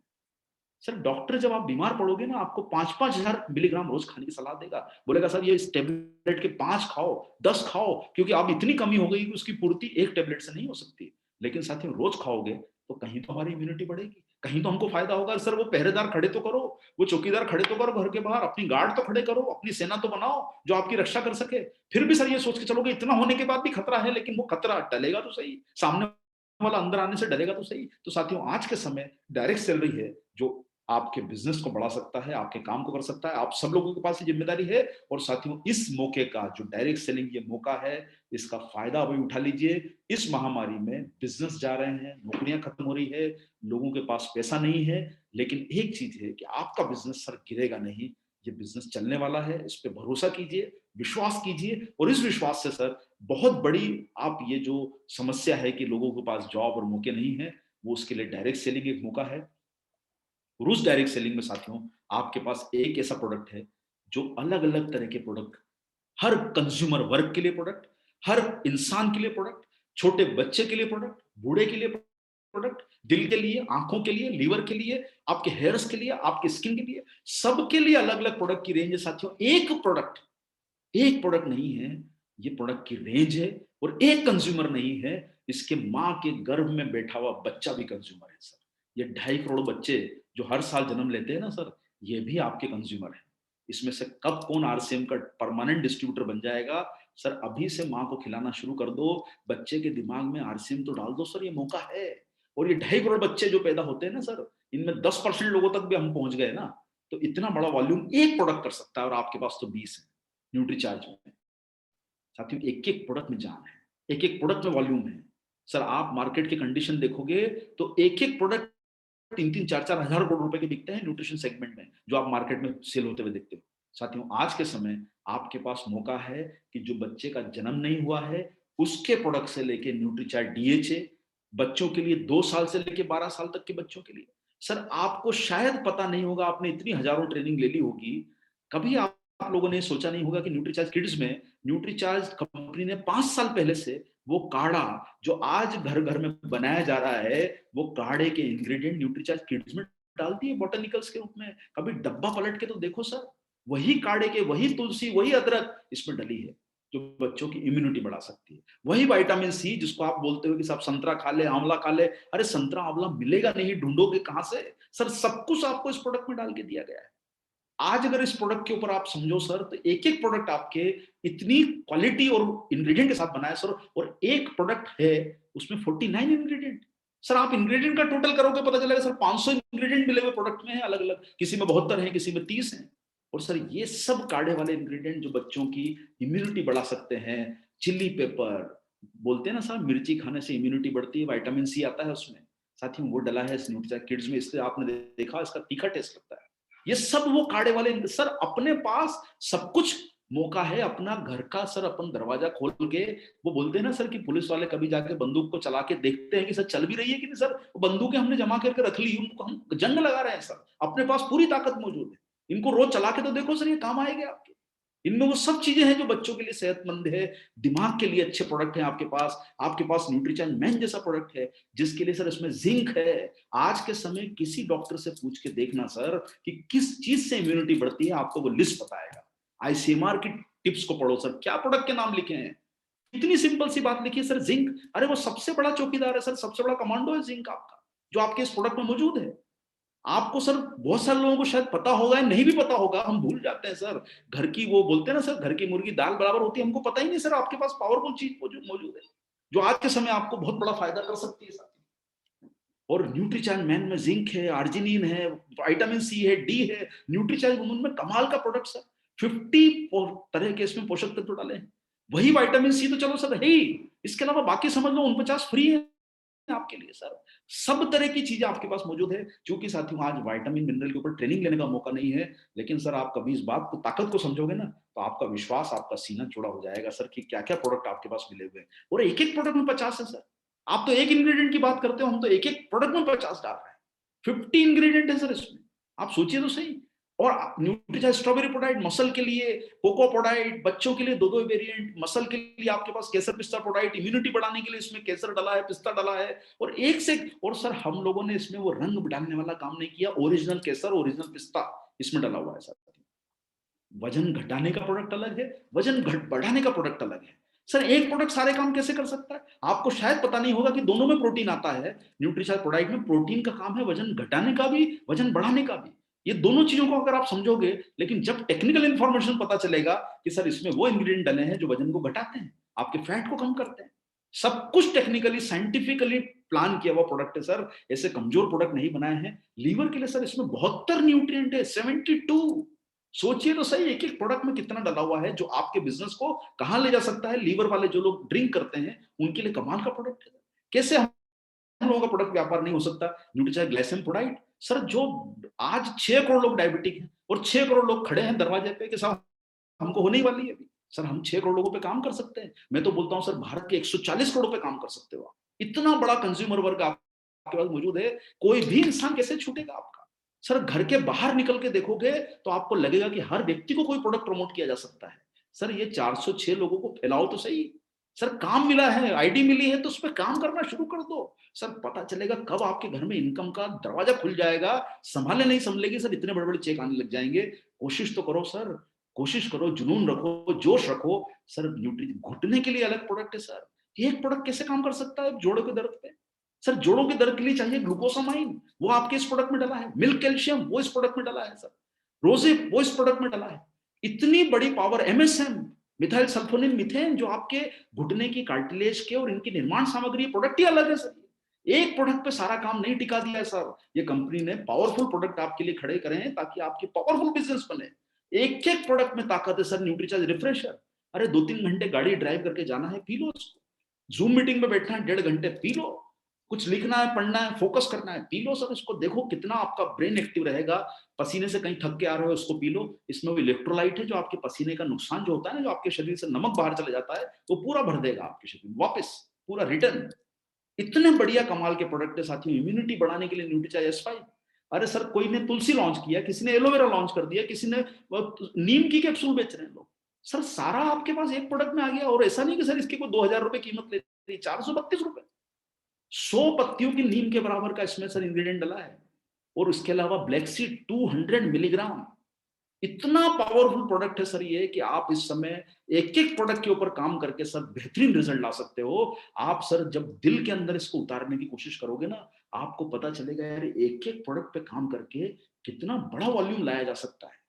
सर डॉक्टर जब आप बीमार पड़ोगे ना, आपको 5-5 हजार मिलीग्राम रोज खाने की सलाह देगा। बोलेगा सर ये इस टेबलेट के 5 खाओ, 10 खाओ, क्योंकि अब इतनी कमी हो गई कि उसकी पूर्ति एक टेबलेट से नहीं हो सकती। लेकिन साथियों, रोज खाओगे तो कहीं तो हमारी इम्यूनिटी बढ़ेगी, कहीं तो हमको फायदा होगा। सर वो पहरेदार खड़े तो करो, वो चौकीदार खड़े तो करो घर के बाहर, अपनी गार्ड तो खड़े करो, अपनी सेना तो बनाओ जो आपकी रक्षा कर सके। फिर भी सर ये सोच के चलोगे इतना होने के बाद भी खतरा है, लेकिन वो खतरा टलेगा तो सही, सामने वाला अंदर आने से डरेगा तो सही। तो साथियों, आज के समय डायरेक्ट सैलरी है जो आपके बिजनेस को बढ़ा सकता है, आपके काम को कर सकता है। आप सब लोगों के पास ये जिम्मेदारी है। और साथियों, इस मौके का जो डायरेक्ट सेलिंग ये मौका है, इसका फायदा अभी उठा लीजिए। इस महामारी में बिजनेस जा रहे हैं, नौकरियां खत्म हो रही है, लोगों के पास पैसा नहीं है, लेकिन एक चीज है कि आपका बिजनेस सर गिरेगा नहीं। ये बिजनेस चलने वाला है, इस पे भरोसा कीजिए, विश्वास कीजिए। और इस विश्वास से सर बहुत बड़ी आप ये जो समस्या है कि लोगों के पास जॉब और मौके नहीं है, वो उसके लिए डायरेक्ट सेलिंग एक मौका है। रूस डायरेक्ट सेलिंग में साथियों, आपके पास एक ऐसा प्रोडक्ट है जो अलग अलग तरह के प्रोडक्ट, हर कंज्यूमर वर्ग के लिए प्रोडक्ट, हर इंसान के लिए प्रोडक्ट, छोटे बच्चे के लिए प्रोडक्ट, बूढ़े के लिए प्रोडक्ट, दिल के लिए, आंखों के लिए, लीवर के लिए, आपके हेयर्स के लिए, आपकी स्किन के लिए, सबके लिए अलग अलग प्रोडक्ट की रेंज है साथियों। एक प्रोडक्ट नहीं है, ये प्रोडक्ट की रेंज है। और एक कंज्यूमर नहीं है, इसके मां के गर्भ में बैठा हुआ बच्चा भी कंज्यूमर है सर। ये 2.5 करोड़ बच्चे जो हर साल जन्म लेते हैं ना सर, ये भी आपके कंज्यूमर है। इसमें से कब कौन आरसीएम का परमानेंट डिस्ट्रीब्यूटर बन जाएगा? सर अभी से मां को खिलाना शुरू कर दो, बच्चे के दिमाग में आरसीएम तो डाल दो सर, ये मौका है। और ये 2.5 करोड़ बच्चे जो पैदा होते हैं ना सर, इनमें 10% लोगों तक भी हम पहुंच गए ना, तो इतना बड़ा वॉल्यूम एक प्रोडक्ट कर सकता है। और आपके पास तो 20 है न्यूट्रीचार्ज में। साथियों, एक एक प्रोडक्ट में जान है, एक एक प्रोडक्ट में वॉल्यूम है। सर आप मार्केट की कंडीशन देखोगे तो एक एक प्रोडक्ट 3-3, 4-4 हजार करोड़ रुपए के बिकते हैं न्यूट्रिशन सेगमेंट में, जो आप मार्केट में सेल होते हुए देखते हो। साथियों, आज के समय आपके पास मौका है कि जो बच्चे का जन्म नहीं हुआ है, उसके प्रोडक्ट से लेके न्यूट्रीचार्ट डीएचए, बच्चों के लिए 2 साल से लेके 12 साल तक के बच्चों के लिए। सर आपको शायद पता नहीं होगा, आपने इतनी हजारों ट्रेनिंग ले ली होगी, कभी आप लोगों ने सोचा नहीं होगा कि न्यूट्रीचार्ज किड्स में न्यूट्रीचार्ज कंपनी ने 5 साल पहले से वो काढ़ा जो आज घर घर में बनाया जा रहा है, वो काढ़े के इंग्रेडिएंट न्यूट्रीचार्ज किड्स में डाल दिए बॉटनिकल्स के रूप में। कभी डब्बा पलट के तो देखो सर, वही काढ़े के, वही तुलसी, वही अदरक इसमें डली है, जो बच्चों की इम्यूनिटी बढ़ा सकती है। वही विटामिन सी जिसको आप बोलते हो कि साहब संतरा खा ले, आंवला खा ले, अरे संतरा आंवला मिलेगा नहीं, ढूंढोगे कहां से सर? सब कुछ आपको इस प्रोडक्ट में डाल के दिया गया है। आज अगर इस प्रोडक्ट के ऊपर आप समझो सर, तो एक एक प्रोडक्ट आपके इतनी क्वालिटी और इंग्रेडिएंट के साथ बनाया सर, और एक प्रोडक्ट है उसमें 49 इंग्रेडिएंट। सर आप इंग्रेडिएंट का टोटल करोगे, पता चलेगा सर 500 इंग्रेडिएंट मिले हुए प्रोडक्ट में है, अलग अलग, किसी में 72 है, किसी में 30 है। और सर ये सब काढ़े वाले इंग्रेडिएंट जो बच्चों की इम्यूनिटी बढ़ा सकते हैं। चिल्ली पेपर बोलते हैं ना सर, मिर्ची खाने से इम्यूनिटी बढ़ती है, विटामिन सी आता है उसमें, साथ ही वो डला है न्यूट्रीचार्ज किड्स में, इसलिए आपने देखा इसका तीखा टेस्ट लगता है। ये सब वो काढ़े वाले सर, अपने पास सब कुछ मौका है, अपना घर का सर अपन दरवाजा खोल के, वो बोलते हैं ना सर कि पुलिस वाले कभी जाके बंदूक को चला के देखते हैं कि सर चल भी रही है कि नहीं सर, बंदूकें हमने जमा करके रख ली, उनको हम जंग लगा रहे हैं सर, अपने पास पूरी ताकत मौजूद है, इनको रोज चला के तो देखो सर, ये काम आएंगे आपके। इनमें वो सब चीजें हैं जो बच्चों के लिए सेहतमंद है, दिमाग के लिए अच्छे प्रोडक्ट हैं आपके पास न्यूट्रिशन मैन जैसा प्रोडक्ट है, जिसके लिए सर इसमें जिंक है। आज के समय किसी डॉक्टर से पूछ के देखना सर कि किस चीज से इम्यूनिटी बढ़ती है, आपको वो लिस्ट बताएगा। आईसीएमआर की टिप्स को पढ़ो सर, क्या प्रोडक्ट के नाम लिखे हैं, इतनी सिंपल सी बात लिखी है सर, जिंक। अरे वो सबसे बड़ा चौकीदार है सर, सबसे बड़ा कमांडो है जिंक आपका, जो आपके इस प्रोडक्ट में मौजूद है। आपको सर बहुत सारे लोगों को शायद पता होगा या नहीं भी पता होगा, हम भूल जाते हैं सर। घर की वो बोलते हैं ना सर, घर की मुर्गी दाल बराबर होती है, हमको पता ही नहीं सर आपके पास पावरफुल चीज मौजूद है, जो आज के समय आपको बहुत बड़ा फायदा कर सकती है सर। और न्यूट्रीचार्ज मैन में जिंक है, आर्जिनिन है, विटामिन सी है, डी है, न्यूट्रीचार्ज वुमन में कमाल का प्रोडक्ट सर, 50 तरह के इसमें पोषक तत्व डाले हैं। वही विटामिन सी तो चलो सर है ही, इसके अलावा बाकी समझ लो 49 फ्री है आपके लिए सर। सब तरह की चीजें आपके पास मौजूद है। क्योंकि साथियों आज विटामिन मिनरल के ऊपर ट्रेनिंग लेने का मौका नहीं है, लेकिन सर आप कभी इस बात को, ताकत को समझोगे ना, तो आपका विश्वास, आपका सीना चौड़ा हो जाएगा सर कि क्या क्या प्रोडक्ट आपके पास मिले हुए हैं। और एक एक प्रोडक्ट में 50 है सर। आप तो एक इंग्रेडिएंट की बात करते हो, हम तो एक एक प्रोडक्ट में 50 डाल रहे हैं। 50 इंग्रेडिएंट है सर इसमें, आप सोचिए तो सही। और न्यूट्रीचार्ज स्ट्रॉबेरी प्रोडाइट मसल के लिए, कोको प्रोडाइट बच्चों के लिए, दो दो वेरिएंट, मसल के लिए आपके पास केसर पिस्ता प्रोडाइट, इम्यूनिटी बढ़ाने के लिए इसमें केसर डाला है, पिस्ता डाला है, और एक से। और सर हम लोगों ने इसमें वो रंग डालने वाला काम नहीं किया, ओरिजिनल केसर, ओरिजिनल पिस्ता इसमें डाला हुआ है सर। वजन घटाने का प्रोडक्ट अलग है, वजन घट बढ़ाने का प्रोडक्ट अलग है। सर एक प्रोडक्ट सारे काम कैसे कर सकता है? आपको शायद पता नहीं होगा कि दोनों में प्रोटीन आता है। न्यूट्रीचार्ज प्रोडक्ट में प्रोटीन का काम है वजन घटाने का भी, वजन बढ़ाने का भी। ये दोनों चीजों को अगर आप समझोगे, लेकिन जब टेक्निकल इंफॉर्मेशन पता चलेगा कि सर इसमें वो इंग्रेडिएंट डले हैं जो वजन को घटाते हैं, आपके फैट को कम करते हैं, सब कुछ टेक्निकली साइंटिफिकली प्लान किया हुआ प्रोडक्ट है सर। ऐसे कमजोर प्रोडक्ट नहीं बनाए हैं। लीवर के लिए सर इसमें 72 न्यूट्रिएंट है, 72। सोचिए तो सही, एक एक प्रोडक्ट में कितना डला हुआ है, जो आपके बिजनेस को कहां ले जा सकता है। लीवर वाले जो लोग ड्रिंक करते हैं, उनके लिए कमाल का प्रोडक्ट है। कैसे हम लोगों का प्रोडक्ट व्यापार नहीं हो सकता? न्यूट्रीचार्ज ग्लाइसेम प्रोडाइट सर, जो आज 6 करोड़ लोग डायबिटिक हैं, और 6 करोड़ लोग खड़े हैं दरवाजे पे कि साहब हमको होने ही वाली है अभी। सर हम 6 करोड़ लोगों पे काम कर सकते हैं। मैं तो बोलता हूं सर, भारत के 140 करोड़ पे काम कर सकते हो आप। इतना बड़ा कंज्यूमर वर्ग आपके पास मौजूद है, कोई भी इंसान कैसे छूटेगा आपका? सर घर के बाहर निकल के देखोगे तो आपको लगेगा कि हर व्यक्ति को कोई प्रोडक्ट प्रमोट किया जा सकता है। सर ये 406 लोगों को फैलाओ तो सही। सर काम मिला है, आईडी मिली है, तो उस पर काम करना शुरू कर दो। सर पता चलेगा कब आपके घर में इनकम का दरवाजा खुल जाएगा, संभाले नहीं संभलेगी सर, इतने बड़े बड़े चेक आने लग जाएंगे। कोशिश तो करो सर, कोशिश करो, जुनून रखो, जोश रखो। सर न्यूट्री घुटने के लिए अलग प्रोडक्ट है सर। एक प्रोडक्ट कैसे काम कर सकता है जोड़ों के दर्द पे? सर जोड़ों के दर्द के लिए चाहिए ग्लूकोसामाइन, वो आपके इस प्रोडक्ट में डला है। मिल्क कैल्शियम वो इस प्रोडक्ट में डला है सर। रोजेप वो इस प्रोडक्ट में डला है। इतनी बड़ी power, MSM methyl sulphonyl methane, जो आपके घुटने की कार्टिलेज के और इनकी निर्माण सामग्री, प्रोडक्ट ही अलग है सर। एक प्रोडक्ट पे सारा काम नहीं टिका दिया है सर। ये कंपनी ने पावरफुल प्रोडक्ट आपके लिए खड़े करे हैं ताकि आपकी पावरफुल बिजनेस बने। एक एक प्रोडक्ट में ताकत है सर। न्यूट्रीचार्ज रिफ्रेशर, अरे 2-3 घंटे गाड़ी ड्राइव करके जाना है, पी लो उसको। जूम मीटिंग में बैठना है 1.5 घंटे, पी लो। कुछ लिखना है, पढ़ना है, फोकस करना है, पी लो सर इसको। देखो कितना आपका ब्रेन एक्टिव रहेगा। पसीने से कहीं थक के आ रहे हो, उसको पी लो। इसमें वो इलेक्ट्रोलाइट है जो आपके पसीने का नुकसान जो होता है ना, जो आपके शरीर से नमक बाहर चला जाता है, वो पूरा भर देगा आपके शरीर में वापस, पूरा रिटर्न। इतने बढ़िया कमाल के प्रोडक्ट है साथियों। इम्यूनिटी बढ़ाने के लिए न्यूट्रीचार्ज S5। अरे सर कोई ने तुलसी लॉन्च किया, किसी ने एलोवेरा लॉन्च कर दिया, किसी ने नीम की कैप्सूल बेच रहे हैं लोग। सर सारा आपके पास एक प्रोडक्ट में आ गया। और ऐसा नहीं कि सर इसकी कोई 2000 रुपए कीमत ले ₹432। 100 पत्तियों की नीम के बराबर का इसमें सर इंग्रेडिएंट डला है। और इसके अलावा ब्लैक सीड 200 मिलीग्राम। इतना पावरफुल प्रोडक्ट है सर ये, कि आप इस समय एक एक प्रोडक्ट के ऊपर काम करके सर बेहतरीन रिजल्ट ला सकते हो। आप सर जब दिल के अंदर इसको उतारने की कोशिश करोगे ना, आपको पता चलेगा यार एक एक प्रोडक्ट पे काम करके कितना बड़ा वॉल्यूम लाया जा सकता है।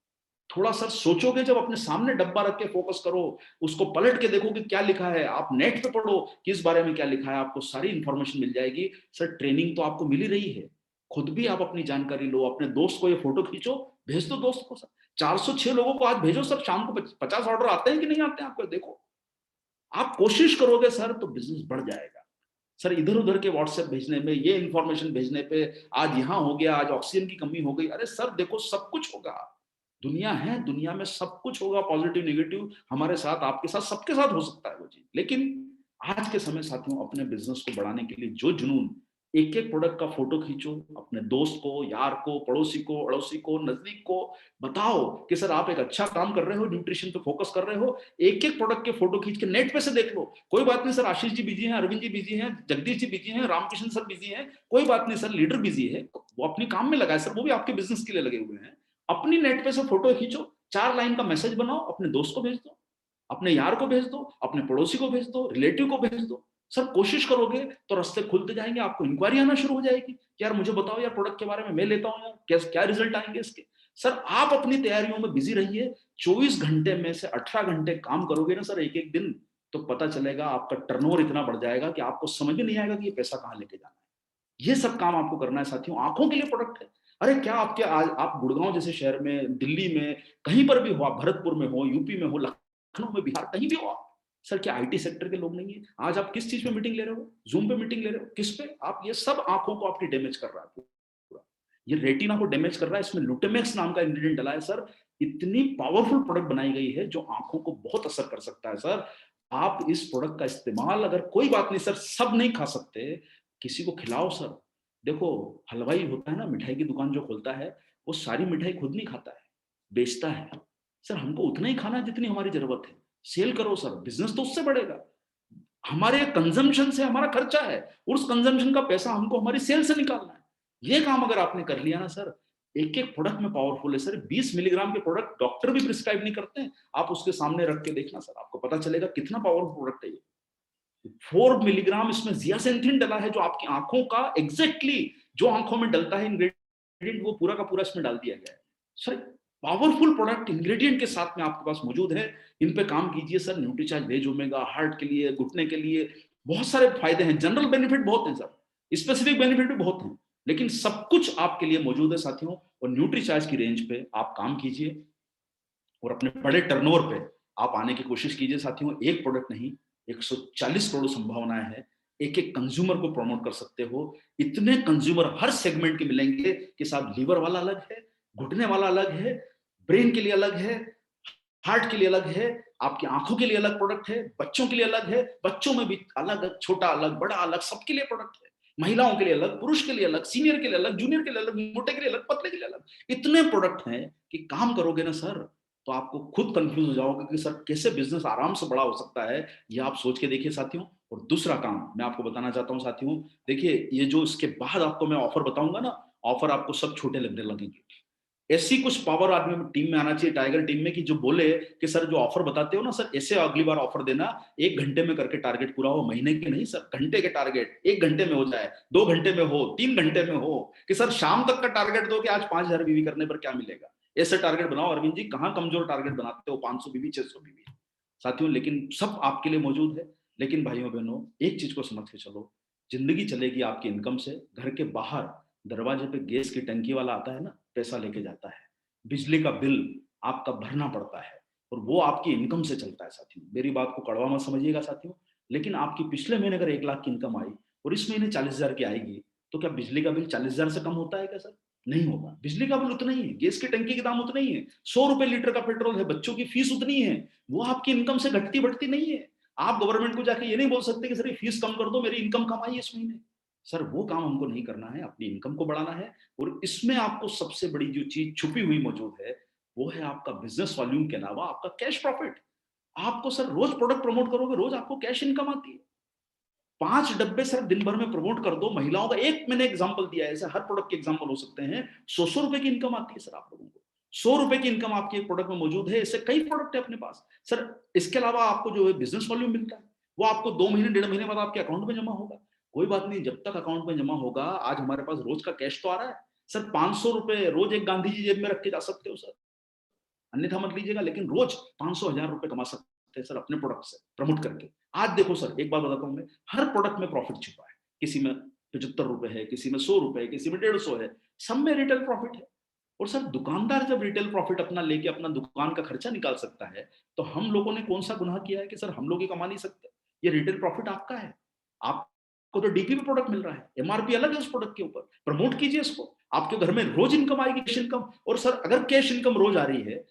थोड़ा सर सोचोगे, जब अपने सामने डब्बा रख के फोकस करो, उसको पलट के देखो कि क्या लिखा है, आप नेट पे पढ़ो किस बारे में क्या लिखा है, आपको सारी इंफॉर्मेशन मिल जाएगी। सर ट्रेनिंग तो आपको मिल ही रही है, खुद भी आप अपनी जानकारी लो, अपने दोस्त को ये फोटो खींचो, भेज दो दोस्त को। सर 406 लोगों को आज भेजो सर, शाम को 50 ऑर्डर आते हैं कि नहीं आते हैं आपको देखो। आप कोशिश करोगे सर तो बिजनेस बढ़ जाएगा। सर इधर उधर के व्हाट्सएप भेजने में, ये इंफॉर्मेशन भेजने पे, आज यहां हो गया, आज ऑक्सीजन की कमी हो गई, अरे सर देखो सब कुछ होगा। दुनिया है, दुनिया में सब कुछ होगा, पॉजिटिव नेगेटिव हमारे साथ, आपके साथ, सबके साथ हो सकता है वो चीज। लेकिन आज के समय साथियों, अपने बिजनेस को बढ़ाने के लिए जो जुनून, एक एक प्रोडक्ट का फोटो खींचो, अपने दोस्त को, यार को, पड़ोसी को, अड़ोसी को, नजदीक को बताओ कि सर आप एक अच्छा काम कर रहे हो, न्यूट्रिशन पे फोकस कर रहे हो। एक एक प्रोडक्ट के फोटो खींच के नेट पे से देख लो। कोई बात नहीं सर, आशीष जी बिजी हैं, अरविंद जी बिजी हैं, जगदीश जी बिजी हैं, रामकृष्ण सर बिजी हैं, कोई बात नहीं सर, लीडर बिजी है, वो अपनी काम में लगा है सर, वो भी आपके बिजनेस के लिए लगे हुए हैं। अपनी नेट पे से फोटो खींचो, 4 लाइन का मैसेज बनाओ, अपने दोस्त को भेज दो, अपने यार को भेज दो, अपने पड़ोसी को भेज दो, रिलेटिव को भेज दो। सर कोशिश करोगे तो रास्ते खुलते जाएंगे, आपको इंक्वायरी आना शुरू हो जाएगी कि यार मुझे बताओ यार प्रोडक्ट के बारे में, मैं लेता हूं यार, क्या क्या रिजल्ट आएंगे इसके। सर आप अपनी तैयारियों में बिजी रहिए। 24 घंटे में से 18 घंटे काम करोगे ना सर एक एक दिन, तो पता चलेगा आपका टर्नओवर इतना बढ़ जाएगा कि आपको समझ में नहीं आएगा कि ये पैसा कहां लेके जाना है। ये सब काम आपको करना है साथियों। आंखों के लिए प्रोडक्ट है। अरे क्या आपके आज आप गुड़गांव जैसे शहर में, दिल्ली में, कहीं पर भी हो, आप भरतपुर में हो, यूपी में हो, लखनऊ में, बिहार, कहीं भी हो आप, सर क्या आईटी सेक्टर के लोग नहीं है? आज आप किस चीज पे मीटिंग ले रहे हो, जूम पे मीटिंग ले रहे हो, किस पे आप, ये सब आंखों को आपकी डैमेज कर रहा है पूरा। ये रेटिना को डैमेज कर रहा है। इसमें लुटेमेक्स नाम का इंग्रेडिएंट डला है सर। इतनी पावरफुल प्रोडक्ट बनाई गई है जो आंखों को बहुत असर कर सकता है सर। आप इस प्रोडक्ट का इस्तेमाल, अगर कोई बात नहीं सर, सब नहीं खा सकते, किसी को खिलाओ सर। देखो हलवाई होता है ना, मिठाई की दुकान जो खोलता है, वो सारी मिठाई खुद नहीं खाता है, बेचता है। सर हमको उतना ही खाना है जितनी हमारी जरूरत है। सेल करो सर, बिजनेस तो उससे बढ़ेगा। हमारे कंजम्पशन से हमारा खर्चा है, और उस कंजम्पशन का पैसा हमको हमारी सेल से निकालना है। ये काम अगर आपने कर लिया ना सर, एक एक प्रोडक्ट में पावरफुल है सर। 20 मिलीग्राम के प्रोडक्ट डॉक्टर भी प्रिस्क्राइब नहीं करते हैं। आप उसके सामने रख के देखना सर, आपको पता चलेगा कितना पावरफुल प्रोडक्ट है ये। 4 मिलीग्राम इसमें जियासेंथिन डला है, जो आपकी आंखों का एग्जैक्टली जो आंखों में डलता है इंग्रेडिएंट, वो पूरा का पूरा इसमें डाल दिया गया है सर। पावरफुल प्रोडक्ट इंग्रेडिएंट के साथ में आपके पास मौजूद है। इन पे काम कीजिए sir. Nutricharge veg omega, heart के लिए, घुटने के लिए बहुत सारे फायदे हैं। जनरल बेनिफिट बहुत हैं सर, स्पेसिफिक बेनिफिट भी बहुत हैं, लेकिन सब कुछ आपके लिए मौजूद है साथियों। और न्यूट्रीचार्ज की रेंज पे आप काम कीजिए, और अपने बड़े टर्नओवर पे आप आने की कोशिश कीजिए साथियों। एक प्रोडक्ट नहीं, 140 करोड़ संभावनाएं हैं। एक एक कंज्यूमर को प्रमोट कर सकते हो। इतने कंज्यूमर हर सेगमेंट के मिलेंगे कि साहब लीवर वाला अलग है, घुटने वाला अलग है, ब्रेन के लिए अलग है, हार्ट के लिए अलग है, आपकी आंखों के लिए अलग प्रोडक्ट है, बच्चों के लिए अलग है, बच्चों में भी अलग, छोटा अलग, बड़ा अलग, सबके लिए प्रोडक्ट है। महिलाओं के लिए अलग, पुरुष के लिए अलग, सीनियर के लिए अलग, जूनियर के लिए अलग, मोटे के लिए अलग, पतले के लिए अलग। इतने प्रोडक्ट हैं कि काम करोगे ना सर, तो आपको खुद कंफ्यूज हो जाओगे कि सर कैसे बिजनेस आराम से बड़ा हो सकता है। ये आप सोच के देखिए साथियों। और दूसरा काम मैं आपको बताना चाहता हूं साथियों, देखिए ये जो इसके बाद आपको मैं ऑफर बताऊंगा ना, ऑफर आपको सब छोटे लगने लगेंगे। ऐसी कुछ पावर आदमी टीम में आना चाहिए, टाइगर टीम में, कि जो बोले कि सर जो ऑफर बताते हो ना सर, ऐसे अगली बार ऑफर देना, 1 घंटे में करके टारगेट पूरा हो, महीने के नहीं सर, घंटे के टारगेट 1 घंटे में हो जाए, 2 घंटे में हो, 3 घंटे में हो। कि सर शाम तक का टारगेट दो कि आज 5,000 बीवी करने पर क्या मिलेगा। ऐसे टारगेट बनाओ। अरविंद जी कहाँ कमजोर टारगेट बनाते हो, 500 बीवी, 600 बीवी साथियों, लेकिन सब आपके लिए मौजूद है। लेकिन भाइयों बहनों, एक चीज को समझ के चलो, जिंदगी चलेगी आपकी इनकम से। घर के बाहर दरवाजे पे गैस की टंकी वाला आता है ना, पैसा लेके जाता है, बिजली का बिल आपका भरना पड़ता है, और वो आपकी इनकम से चलता है साथियों। मेरी बात को कड़वा मत समझिएगा साथियों, लेकिन आपकी पिछले महीने अगर 1 लाख की इनकम आई और इस महीने 40,000 की आएगी, तो क्या बिजली का बिल 40,000 से कम होता है क्या सर? नहीं होगा। बिजली का बिल उतना ही है, गैस की टंकी के दाम उतना ही है, 100 रुपए लीटर का पेट्रोल है, बच्चों की फीस उतनी है। वो आपकी इनकम से घटती बढ़ती नहीं है। आप गवर्नमेंट को जाके ये नहीं बोल सकते कि सर ये फीस कम कर दो, मेरी इनकम कम आई इस महीने। सर वो काम हमको नहीं करना है, अपनी इनकम को बढ़ाना है। और इसमें आपको सबसे बड़ी जो चीज छुपी हुई मौजूद है, वो है आपका बिजनेस वॉल्यूम के अलावा आपका कैश प्रॉफिट। आपको सर रोज प्रोडक्ट प्रमोट करोगे, रोज आपको कैश इनकम आती है। 5 डब्बे सर दिन भर में प्रमोट कर दो महिलाओं का, एक मैंने एग्जांपल दिया है, ऐसे हर प्रोडक्ट के एग्जांपल हो सकते हैं। 100 रुपए की इनकम आती है सर आप लोगों को, 100 रुपए की इनकम आपके एक प्रोडक्ट में मौजूद है, ऐसे कई प्रोडक्ट है अपने पास सर। इसके अलावा आपको जो है बिजनेस वॉल्यूम मिलता है, वो आपको 2 महीने 1.5 महीने बाद आपके अकाउंट में जमा होगा। कोई बात नहीं, जब तक अकाउंट में जमा होगा, आज हमारे पास रोज का कैश तो आ रहा है सर। 500 रुपए रोज एक गांधी जी जेब में रख के जा सकते हो सर, अन्यथा मत लीजिएगा, लेकिन रोज 500,000 रुपए कमा सकते हैं सर अपने प्रोडक्ट से प्रमोट करके। आज देखो सर, एक बात बताता हूं मैं, हर प्रोडक्ट में प्रॉफिट छिपा है, किसी में 75 रुपए है, किसी में 100 रुपए, किसी में 150 है, सब में रिटेल प्रॉफिट है। और सर दुकानदार जब रिटेल प्रॉफिट अपना लेके अपना दुकान का खर्चा निकाल सकता है, तो हम लोगों ने कौन सा गुनाह किया है कि सर हम लोग ये कमा नहीं सकते? ये रिटेल प्रॉफिट आपका है, आपको तो डीपी पे प्रोडक्ट मिल रहा है, एमआरपी अलग है उस प्रोडक्ट के ऊपर, प्रमोट कीजिए इसको, आपके घर में रोज इनकम आएगी, कैश इनकम। और सर अगर कैश इनकम रोज आ रही है,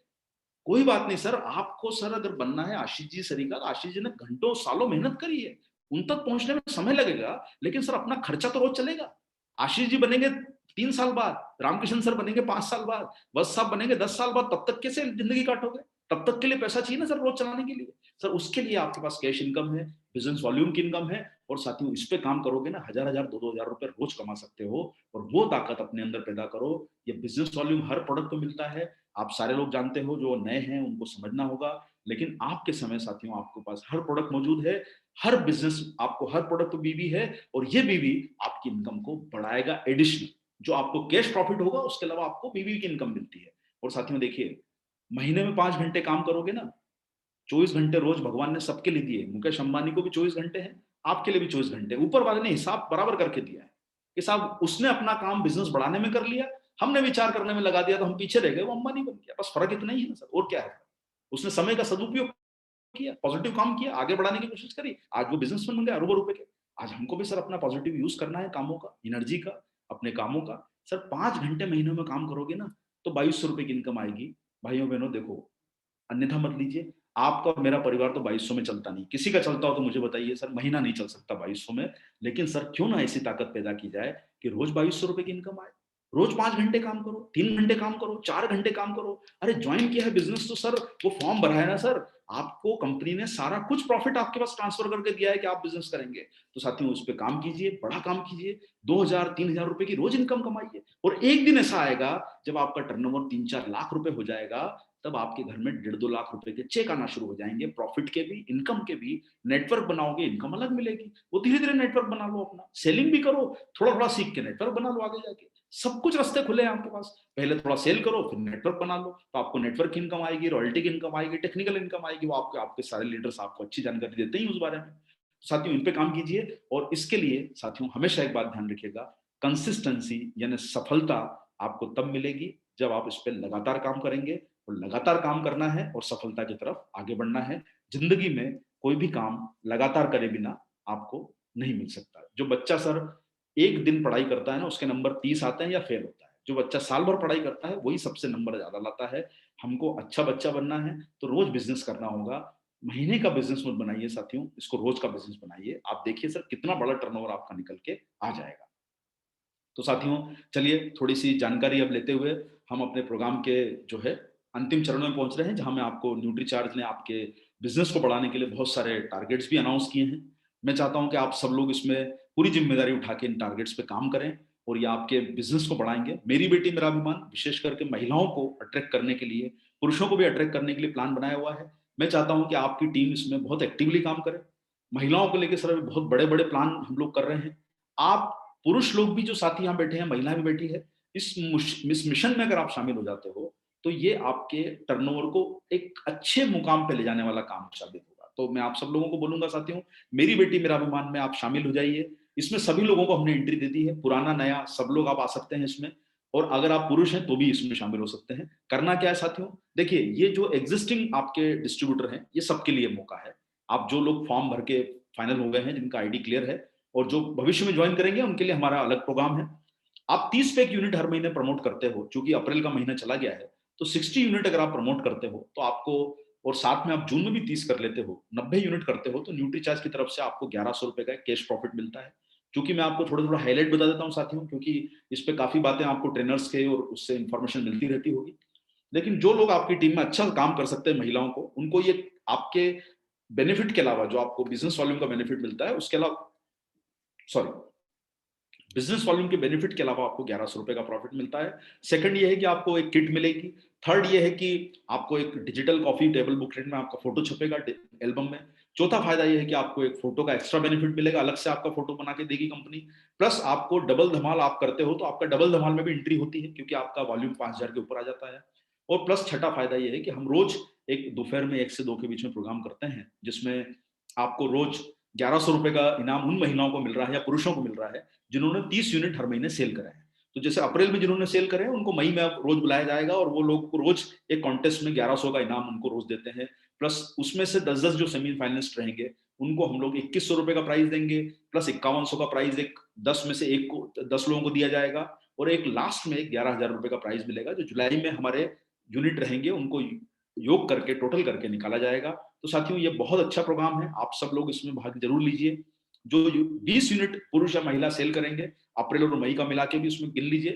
कोई बात नहीं सर, आपको सर अगर बनना है आशीष जी सरीका, तो आशीष जी ने घंटों सालों मेहनत करी है, उन तक पहुंचने में समय लगेगा, लेकिन सर अपना खर्चा तो रोज चलेगा। आशीष जी बनेंगे 3 साल बाद, रामकिशन सर बनेंगे 5 साल बाद, बस साहब बनेंगे 10 साल बाद, तब तक कैसे जिंदगी काटोगे? तब तक के लिए पैसा चाहिए ना सर रोज चलाने के लिए। सर उसके लिए आपके पास कैश इनकम है, बिजनेस वॉल्यूम की इनकम है, और साथियों इस पे काम करोगे ना, 1,000 2,000 रुपए रोज कमा सकते हो। और वो ताकत अपने अंदर पैदा करो। ये बिजनेस वॉल्यूम हर प्रोडक्ट को मिलता है, आप सारे लोग जानते हो, जो नए हैं उनको समझना होगा। लेकिन आपके समय साथियों आपके पास हर प्रोडक्ट मौजूद है, हर बिजनेस आपको हर प्रोडक्ट पे बीवी है, और ये बीवी आपकी इनकम को बढ़ाएगा एडिशनल। जो आपको कैश प्रॉफिट होगा, उसके अलावा आपको बीवी की इनकम मिलती है। और साथियों देखिए, महीने में 5 घंटे काम करोगे ना, 24 घंटे रोज भगवान ने सबके लिए दिए, मुकेश अंबानी को भी 24 घंटे हैं, आपके लिए भी 24 घंटे, ऊपर वाले ने हिसाब बराबर करके दिया है कि साहब उसने अपना काम बिजनेस बढ़ाने में कर लिया, हमने विचार करने में लगा दिया तो हम पीछे रह गए, वो अंबानी बन गया। बस फर्क इतना ही है ना सर, और क्या है? उसने समय का सदुपयोग किया, पॉजिटिव काम किया, आगे बढ़ाने की कोशिश करी, आज वो बिजनेसमैन बन गया अरबों रुपए के। आज हमको भी सर अपना पॉजिटिव यूज करना है कामों का, एनर्जी का, अपने कामों का। सर 5 घंटे महीने में काम करोगे ना, तो 2200 रुपए की इनकम आएगी। भाइयों बहनों देखो, अन्यथा मत लीजिए। आपका और मेरा परिवार तो 2200 में चलता नहीं, किसी का चलता हो तो मुझे बताइए सर, महीना नहीं चल सकता 2200 में। लेकिन सर क्यों ना ऐसी ताकत पैदा की जाए कि रोज 2200 रुपए की इनकम आए। रोज 5 घंटे काम करो, 3 घंटे काम करो, 4 घंटे काम करो। अरे ज्वाइन किया है बिजनेस तो सर वो फॉर्म भरा है ना सर, आपको कंपनी ने सारा कुछ प्रॉफिट आपके पास ट्रांसफर करके दिया है कि आप बिजनेस करेंगे। तो साथियों उस पर काम कीजिए, बड़ा काम कीजिए, 2,000 3,000 रुपए की रोज इनकम कमाइए। और एक दिन ऐसा आएगा जब आपका टर्नओवर 3-4 लाख रुपए हो जाएगा, तब आपके घर में 1.5-2 लाख रुपए के चेक आना शुरू हो जाएंगे, प्रॉफिट के भी, इनकम के भी। नेटवर्क बनाओगे, इनकम अलग मिलेगी। वो धीरे धीरे नेटवर्क बना लो, अपना सेलिंग भी करो, थोड़ा थोड़ा सीख के नेटवर्क बना लो आगे जाके। सब कुछ रास्ते खुले हैं आपके पास, पहले थोड़ा सेल करो, फिर नेटवर्क बना लो, तो आपको नेटवर्क की इनकम आएगी, रॉयल्टी की इनकम आएगी, टेक्निकल इनकम आएगी। वो आपके आपके सारे लीडर्स आपको अच्छी जानकारी देते ही उस बारे में। साथियों इन पे काम कीजिए। और इसके लिए साथियों हमेशा एक बात ध्यान रखिएगा, कंसिस्टेंसी यानी सफलता आपको तब मिलेगी जब आप इस पे लगातार काम करेंगे। और लगातार काम करना है और सफलता की तरफ आगे बढ़ना है। जिंदगी में कोई भी काम लगातार करे बिना आपको नहीं मिल सकता। जो बच्चा सर एक दिन पढ़ाई करता है ना, उसके नंबर 30 आते हैं या फेल होता है। जो बच्चा साल भर पढ़ाई करता है वही सबसे नंबर ज्यादा लाता है। हमको अच्छा बच्चा बनना है तो रोज बिजनेस करना होगा। महीने का बिजनेस मत बनाइए साथियों, इसको रोज का बिजनेस बनाइए। आप देखिए सर कितना बड़ा टर्नओवर आपका निकल के आ जाएगा। तो साथियों चलिए, थोड़ी सी जानकारी अब लेते हुए हम अपने प्रोग्राम के जो है अंतिम चरण में पहुंच रहे हैं, जहां मैं आपको न्यूट्रीचार्ज ने आपके बिजनेस को बढ़ाने के लिए बहुत सारे टारगेट्स भी अनाउंस किए हैं। मैं चाहता हूं कि आप सब लोग इसमें पूरी जिम्मेदारी उठा के इन टारगेट्स पे काम करें, और ये आपके बिजनेस को बढ़ाएंगे। मेरी बेटी मेरा अभिमान विशेष करके महिलाओं को अट्रैक्ट करने के लिए, पुरुषों को भी अट्रैक्ट करने के लिए प्लान बनाया हुआ है। मैं चाहता हूं कि आपकी टीम इसमें बहुत एक्टिवली काम करे। महिलाओं को लेकर सर बहुत बड़े बड़े प्लान हम लोग कर रहे हैं। आप पुरुष लोग भी जो साथी यहाँ बैठे हैं, महिला भी बैठी है, इस मिशन में अगर आप शामिल हो जाते हो, तो ये आपके टर्नओवर को एक अच्छे मुकाम पे ले जाने वाला काम साबित होगा। तो मैं आप सब लोगों को बोलूंगा साथियों, मेरी बेटी मेरा अभिमान में आप शामिल हो जाइए। इसमें सभी लोगों को हमने एंट्री दे दी है, पुराना नया सब लोग आप आ सकते हैं इसमें। और अगर आप पुरुष हैं तो भी इसमें शामिल हो सकते हैं। करना क्या है साथियों, देखिए ये जो एग्जिस्टिंग आपके डिस्ट्रीब्यूटर हैं, ये सबके लिए मौका है। आप जो लोग फॉर्म भर के फाइनल हो गए हैं, जिनका आईडी क्लियर है, और जो भविष्य में ज्वाइन करेंगे उनके लिए हमारा अलग प्रोग्राम है। आप 30 पे एक यूनिट हर महीने प्रमोट करते हो, क्योंकि अप्रैल का महीना चला गया है, तो 60 यूनिट अगर आप प्रमोट करते हो तो आपको, और साथ में आप जून में भी 30 कर लेते हो, 90 यूनिट करते हो, तो न्यूट्रीचार्ज की तरफ से आपको 1100 रुपए का कैश प्रॉफिट मिलता है। क्योंकि मैं आपको थोड़ा थोड़ा हाईलाइट बता देता हूँ साथियों, क्योंकि इस पे काफी बातें आपको ट्रेनर्स के और उससे इंफॉर्मेशन मिलती रहती होगी। लेकिन जो लोग आपकी टीम में अच्छा काम कर सकते हैं महिलाओं को, उनको ये आपके बेनिफिट के अलावा, जो आपको बिजनेस वॉल्यूम का बेनिफिट मिलता है, उसके अलावा सॉरी, बिजनेस वॉल्यूम के बेनिफिट के अलावा आपको 1100 रुपए का प्रॉफिट मिलता है। सेकंड ये है कि आपको एक किट मिलेगी। थर्ड ये है कि आपको एक डिजिटल कॉफी टेबल बुकलेट में आपका फोटो छपेगा एल्बम में। चौथा फायदा ये है कि आपको एक फोटो का एक्स्ट्रा बेनिफिट मिलेगा, अलग से आपका फोटो बना के देगी कंपनी। प्लस आपको डबल धमाल आप करते हो तो आपका डबल धमाल में भी एंट्री होती है, क्योंकि आपका वॉल्यूम 5000 के ऊपर आ जाता है। और प्लस छठा फायदा ये है कि हम रोज एक दोपहर में 1 से 2 के बीच में प्रोग्राम करते हैं, जिसमें आपको रोज 1100 रुपए का इनाम उन महिलाओं को मिल रहा है या पुरुषों को मिल रहा है जिन्होंने 30 यूनिट हर महीने सेल करे हैं। तो जैसे अप्रैल में जिन्होंने सेल करे हैं उनको मई में अब रोज बुलाया जाएगा, और वो लोग को रोज एक कॉन्टेस्ट में 1100 का इनाम उनको रोज देते हैं। प्लस उसमें से 10-10 जो सेमीफाइनलिस्ट रहेंगे उनको हम लोग 2100 रुपए का प्राइज देंगे, प्लस 5100 का प्राइज एक 10 में से एक को 10 लोगों को दिया जाएगा, और एक लास्ट में 11,000 रुपए का प्राइज मिलेगा जो जुलाई में हमारे यूनिट रहेंगे उनको योग करके टोटल करके निकाला जाएगा। तो साथियों ये बहुत अच्छा प्रोग्राम है, आप सब लोग इसमें भाग जरूर लीजिए। जो 20 यूनिट पुरुष या महिला सेल करेंगे अप्रैल और मई का मिला के भी उसमें गिन लीजिए,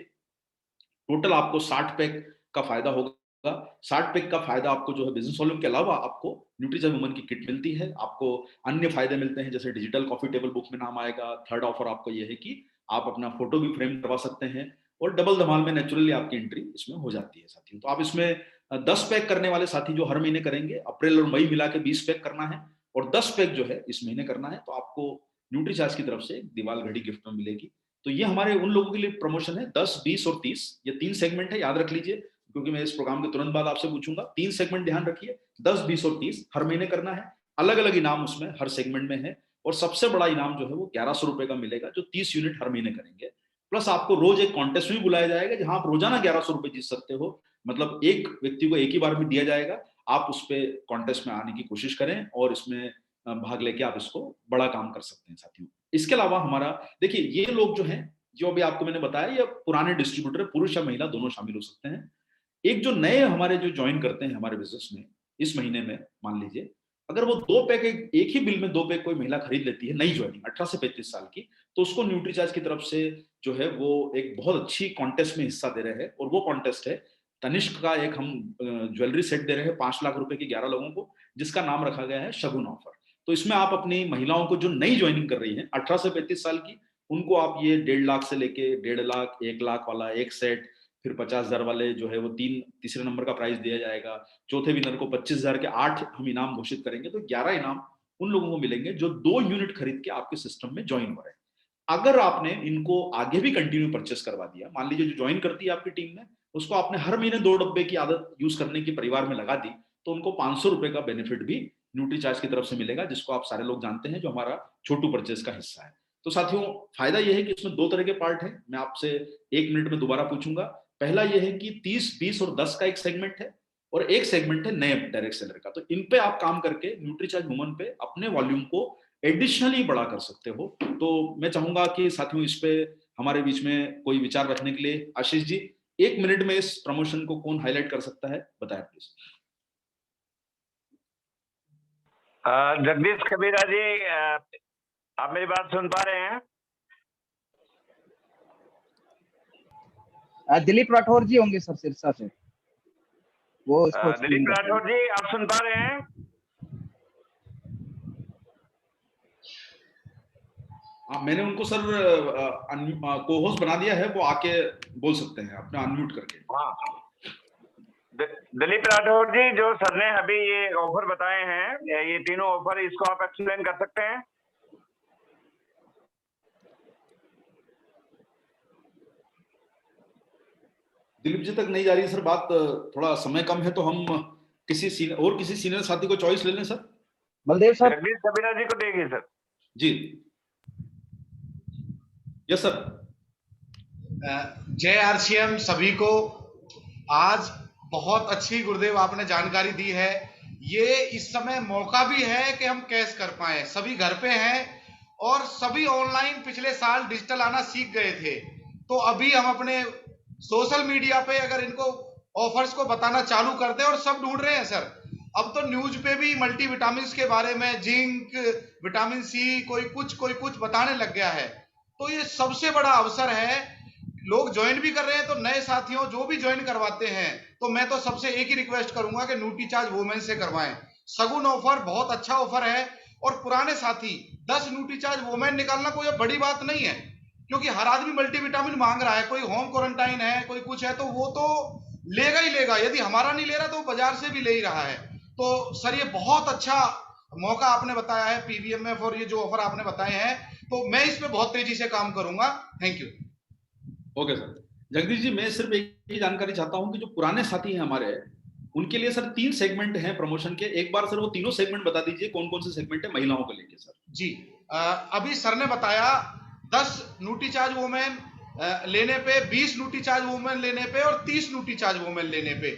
टोटल आपको 60 पैक का फायदा होगा। 60 पैक का फायदा आपको जो है बिजनेस वॉल्यूम के अलावा आपको न्यूट्रीचार्ज वुमन की किट मिलती है, आपको अन्य फायदे मिलते हैं जैसे डिजिटल कॉफी टेबल बुक में नाम आएगा। थर्ड ऑफर आपको यह है कि आप अपना फोटो भी फ्रेम करवा सकते हैं, और डबल धमाल में नेचुरली आपकी एंट्री इसमें हो जाती है साथियों। तो आप इसमें 10 पैक करने वाले साथी जो हर महीने करेंगे, अप्रैल और मई मिला के 20 पैक करना है, और 10 पैक जो है इस महीने करना है, तो आपको न्यूट्रीचार्ज की तरफ से दीवार घड़ी गिफ्ट में मिलेगी। तो ये हमारे उन लोगों के लिए प्रमोशन है 10, 20 और 30, ये 3 सेगमेंट है, याद रख लीजिए, क्योंकि मैं इस प्रोग्राम के तुरंत बाद आपसे पूछूंगा। 3 सेगमेंट ध्यान रखिए, 10, 20 और 30 हर महीने करना है। अलग अलग इनाम उसमें हर सेगमेंट में है, और सबसे बड़ा इनाम जो है वो 1100 रुपए का मिलेगा जो 30 यूनिट हर महीने करेंगे। प्लस आपको रोज एक कॉन्टेस्ट में बुलाया जाएगा जहां आप रोजाना 1100 रुपए जीत सकते हो, मतलब एक व्यक्ति को एक ही बार में दिया जाएगा। आप उस पर कॉन्टेस्ट में आने की कोशिश करें और इसमें भाग लेके आप इसको बड़ा काम कर सकते हैं साथियों। इसके अलावा हमारा देखिए, ये लोग जो हैं, जो अभी आपको मैंने बताया, ये पुराने डिस्ट्रीब्यूटर, पुरुष या महिला दोनों शामिल हो सकते हैं। एक जो नए हमारे जो ज्वाइन करते हैं हमारे बिजनेस में इस महीने में, मान लीजिए अगर वो 2 पैक एक ही बिल में 2 पैक कोई महिला खरीद लेती है, नई ज्वाइनिंग 18 से 35 साल की, तो उसको न्यूट्रीचार्ज की तरफ से जो है वो एक बहुत अच्छी कॉन्टेस्ट में हिस्सा दे रहे हैं, और वो कॉन्टेस्ट है तनिष्क का एक हम ज्वेलरी सेट दे रहे हैं 5 लाख रुपए की 11 लोगों को, जिसका नाम रखा गया है शगुन ऑफर। तो इसमें आप अपनी महिलाओं को जो नई ज्वाइनिंग कर रही है 18 से 35 साल की, उनको आप ये 1.5 लाख से लेके 1.5 लाख, 1 लाख वाला एक सेट, फिर 50,000 वाले जो है वो तीसरे नंबर का प्राइज दिया जाएगा, चौथे विनर को 25,000 के 8 हम इनाम घोषित करेंगे। तो 11 इनाम उन लोगों को मिलेंगे जो 2 यूनिट खरीद के आपके सिस्टम में ज्वाइन हो रहे हैं। अगर आपने इनको आगे भी कंटिन्यू परचेस करवा दिया, मान लीजिए जो ज्वाइन करती है आपकी टीम में, उसको आपने हर महीने 2 डब्बे की आदत यूज करने की परिवार में लगा दी, तो उनको 500 रुपए का बेनिफिट भी न्यूट्रीचार्ज की तरफ से मिलेगा, जिसको आप सारे लोग जानते हैं जो हमारा छोटू परचेस का हिस्सा है। तो साथियों फायदा यह है कि इसमें 2 तरह के पार्ट है, मैं आपसे 1 मिनट में दोबारा पूछूंगा। पहला यह है कि 30, 20 और 10 का एक सेगमेंट है, और एक सेगमेंट है नए डायरेक्ट सेलर का। तो इन पे आप काम करके न्यूट्रीचार्ज वुमन पे अपने वॉल्यूम को एडिशनली बड़ा कर सकते हो। तो मैं चाहूंगा कि साथियों इस पे हमारे बीच में कोई विचार रखने के लिए, आशीष जी 1 मिनट में इस प्रमोशन को कौन हाईलाइट कर सकता है, बताएं प्लीज। जगदीश कबीरा जी, आप मेरी बात सुन पा रहे हैं? दिलीप राठौर जी होंगे सर सिरसा से, वो दिलीप राठौर जी आप सुन पा रहे हैं? मैंने उनको सर को होस्ट बना दिया है, वो आके बोल सकते हैं अपने अनम्यूट करके। हाँ, दिलीप राठौर जी, जो सर ने अभी ये ऑफर बताए हैं, ये तीनों ऑफर, इसको आप एक्सप्लेन कर सकते हैं? दिलीप जी तक नहीं जा रही सर बात, थोड़ा समय कम है, तो हम किसी सीनियर साथी को चॉइस ले लें सर। बलदेव सर, जगदीश कबीरा जी को देखिए सर जी। Yes sir. जय आरसीएम सभी को। आज बहुत अच्छी गुरुदेव आपने जानकारी दी है। ये इस समय मौका भी है कि हम कैश कर पाए, सभी घर पे हैं और सभी ऑनलाइन पिछले साल डिजिटल आना सीख गए थे, तो अभी हम अपने सोशल मीडिया पे अगर इनको ऑफर्स को बताना चालू कर दें, और सब ढूंढ रहे हैं सर। अब तो न्यूज पे भी मल्टीविटामिन के बारे में, जिंक, विटामिन सी, कोई कुछ बताने लग गया है। तो ये सबसे बड़ा अवसर है, लोग ज्वाइन भी कर रहे हैं। तो नए साथियों जो भी ज्वाइन करवाते हैं, तो मैं तो सबसे एक ही रिक्वेस्ट करूंगा कि न्यूट्रीचार्ज वुमेन से करवाएं। सगुन ऑफर बहुत अच्छा ऑफर है, और पुराने साथी 10 न्यूट्रीचार्ज वुमेन निकालना कोई बड़ी बात नहीं है, क्योंकि हर आदमी मल्टीविटामिन मांग रहा है, कोई होम क्वारंटाइन है, कोई कुछ है, तो वो तो लेगा ही लेगा। यदि हमारा नहीं ले रहा तो बाजार से भी ले ही रहा है। तो सर ये बहुत अच्छा मौका आपने बताया है पीवीएमएफ, और ये जो ऑफर आपने बताए हैं, तो मैं इस पे बहुत तेजी से काम करूंगा। Thank you. Okay sir. Jagdish ji, मैं सिर्फ एक ही जानकारी चाहता हूं कि जो पुराने साथी हैं हमारे, उनके लिए सर 3 सेगमेंट हैं प्रमोशन के। एक बार सर वो तीनों सेगमेंट बता दीजिए, कौन कौन से सेगमेंट है महिलाओं को लेके सर। जी, अभी सर ने बताया 10 न्यूट्रीचार्ज वुमेन लेने पे, 20 न्यूट्रीचार्ज वुमेन लेने पे और 30 न्यूट्रीचार्ज वुमेन लेने पे।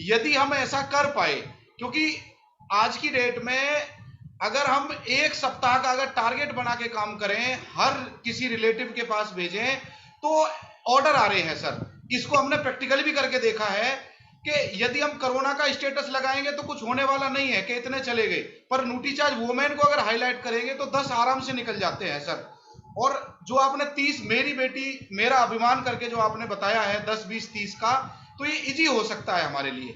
यदि हम ऐसा कर पाए, क्योंकि आज की डेट में अगर हम एक सप्ताह का अगर टारगेट बना के काम करें, हर किसी रिलेटिव के पास भेजें, तो ऑर्डर आ रहे हैं सर। इसको हमने प्रैक्टिकली भी करके देखा है कि यदि हम कोरोना का स्टेटस लगाएंगे तो कुछ होने वाला नहीं है कि इतने चले गए, पर न्यूट्रीचार्ज वुमेन को अगर हाईलाइट करेंगे तो 10 आराम से निकल जाते हैं सर। और जो आपने 30 मेरी बेटी मेरा अभिमान करके जो आपने बताया है 10 20 30 का, तो ये इजी हो सकता है हमारे लिए।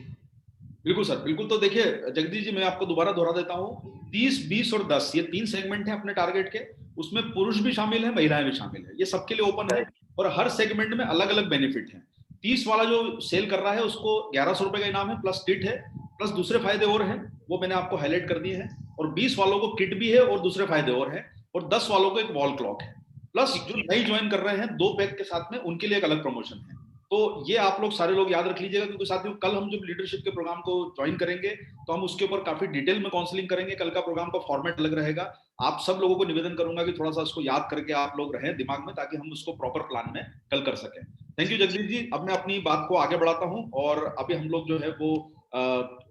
बिल्कुल सर, बिल्कुल। तो देखिए जगदीश जी, मैं आपको दोबारा दोहरा देता हूँ, 30, 20 और 10 ये 3 सेगमेंट हैं अपने टारगेट के। उसमें पुरुष भी शामिल है, महिलाएं भी शामिल है, ये सबके लिए ओपन है और हर सेगमेंट में अलग अलग बेनिफिट हैं। 30 वाला जो सेल कर रहा है उसको 1100 रुपए का इनाम है, प्लस किट है, प्लस दूसरे फायदे और हैं, वो मैंने आपको हाईलाइट कर दिए हैं। और 20 वालों को किट भी है और दूसरे फायदे और हैं, और 10 वालों को एक वॉल क्लॉक है, प्लस जो नई ज्वाइन कर रहे हैं 2 पैक के साथ में, उनके लिए एक अलग प्रमोशन है। तो ये आप लोग सारे लोग याद रख लीजिएगा, क्योंकि साथियों कल हम जब लीडरशिप के प्रोग्राम को ज्वाइन करेंगे तो हम उसके ऊपर काफी डिटेल में काउंसलिंग करेंगे। कल का प्रोग्राम का फॉर्मेट अलग रहेगा। आप सब लोगों को निवेदन करूंगा कि थोड़ा सा उसको याद करके आप लोग रहें दिमाग में, ताकि हम उसको प्रॉपर प्लान में कल कर सकें। Thank you Jagdish ji. अब मैं अपनी बात को आगे बढ़ाता हूं और अभी हम लोग जो है वो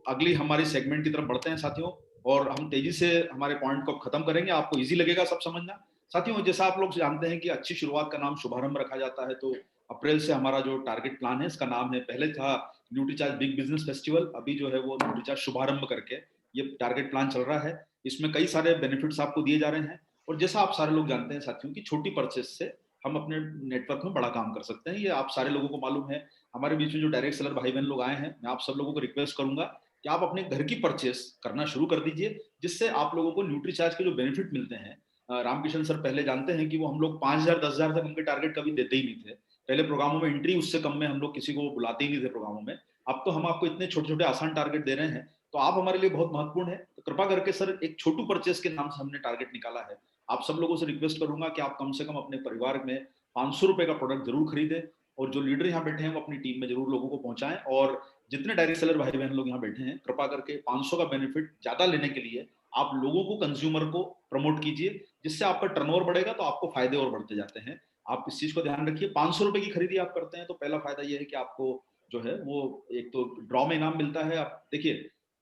अगली हमारी सेगमेंट की तरफ बढ़ते हैं साथियों, और हम तेजी से हमारे पॉइंट को खत्म करेंगे। आपको इजी लगेगा सब समझना। साथियों जैसा आप लोग जानते हैं कि अच्छी शुरुआत का नाम शुभारंभ रखा जाता है, तो अप्रैल से हमारा जो टारगेट प्लान है इसका नाम है, पहले था न्यूट्रीचार्ज बिग बिजनेस फेस्टिवल, अभी जो है वो न्यूट्रीचार्ज शुभारंभ करके ये टारगेट प्लान चल रहा है। इसमें कई सारे बेनिफिट्स आपको दिए जा रहे हैं, और जैसा आप सारे लोग जानते हैं साथियों की छोटी परचेज से हम अपने नेटवर्क में बड़ा काम कर सकते हैं, ये आप सारे लोगों को मालूम है। हमारे बीच में जो डायरेक्ट सेलर भाई बहन लोग आए हैं, मैं आप सब लोगों को रिक्वेस्ट करूंगा कि आप अपने घर की परचेस करना शुरू कर दीजिए, जिससे आप लोगों को न्यूट्रीचार्ज के जो बेनिफिट मिलते हैं, रामकिशन सर पहले जानते हैं कि वो हम लोग 5,000 10,000 तक उनके टारगेट कभी देते ही नहीं थे। पहले प्रोग्रामों में एंट्री उससे कम में हम लोग किसी को बुलाते ही नहीं थे प्रोग्रामों में। अब तो हम आपको इतने छोटे छोटे आसान टारगेट दे रहे हैं, तो आप हमारे लिए बहुत महत्वपूर्ण है। तो कृपा करके सर एक छोटू परचेस के नाम से हमने टारगेट निकाला है। आप सब लोगों से रिक्वेस्ट करूंगा कि आप कम से कम अपने परिवार में 500 रुपए का प्रोडक्ट जरूर खरीदें, और जो लीडर यहाँ बैठे हैं वो अपनी टीम में जरूर लोगों को पहुंचाएं। और जितने डायरेक्ट सेलर भाई बहन लोग यहाँ बैठे हैं, कृपा करके 500 का बेनिफिट ज्यादा लेने के लिए आप लोगों को, कंज्यूमर को प्रमोट कीजिए, जिससे आपका टर्नओवर बढ़ेगा तो आपको फायदे और बढ़ते जाते हैं। आप इस चीज को ध्यान रखिए। 500 रुपए की खरीदी आप करते हैं तो पहला फायदा यह है कि आपको जो है वो एक तो ड्रॉ में इनाम मिलता है। आप देखिए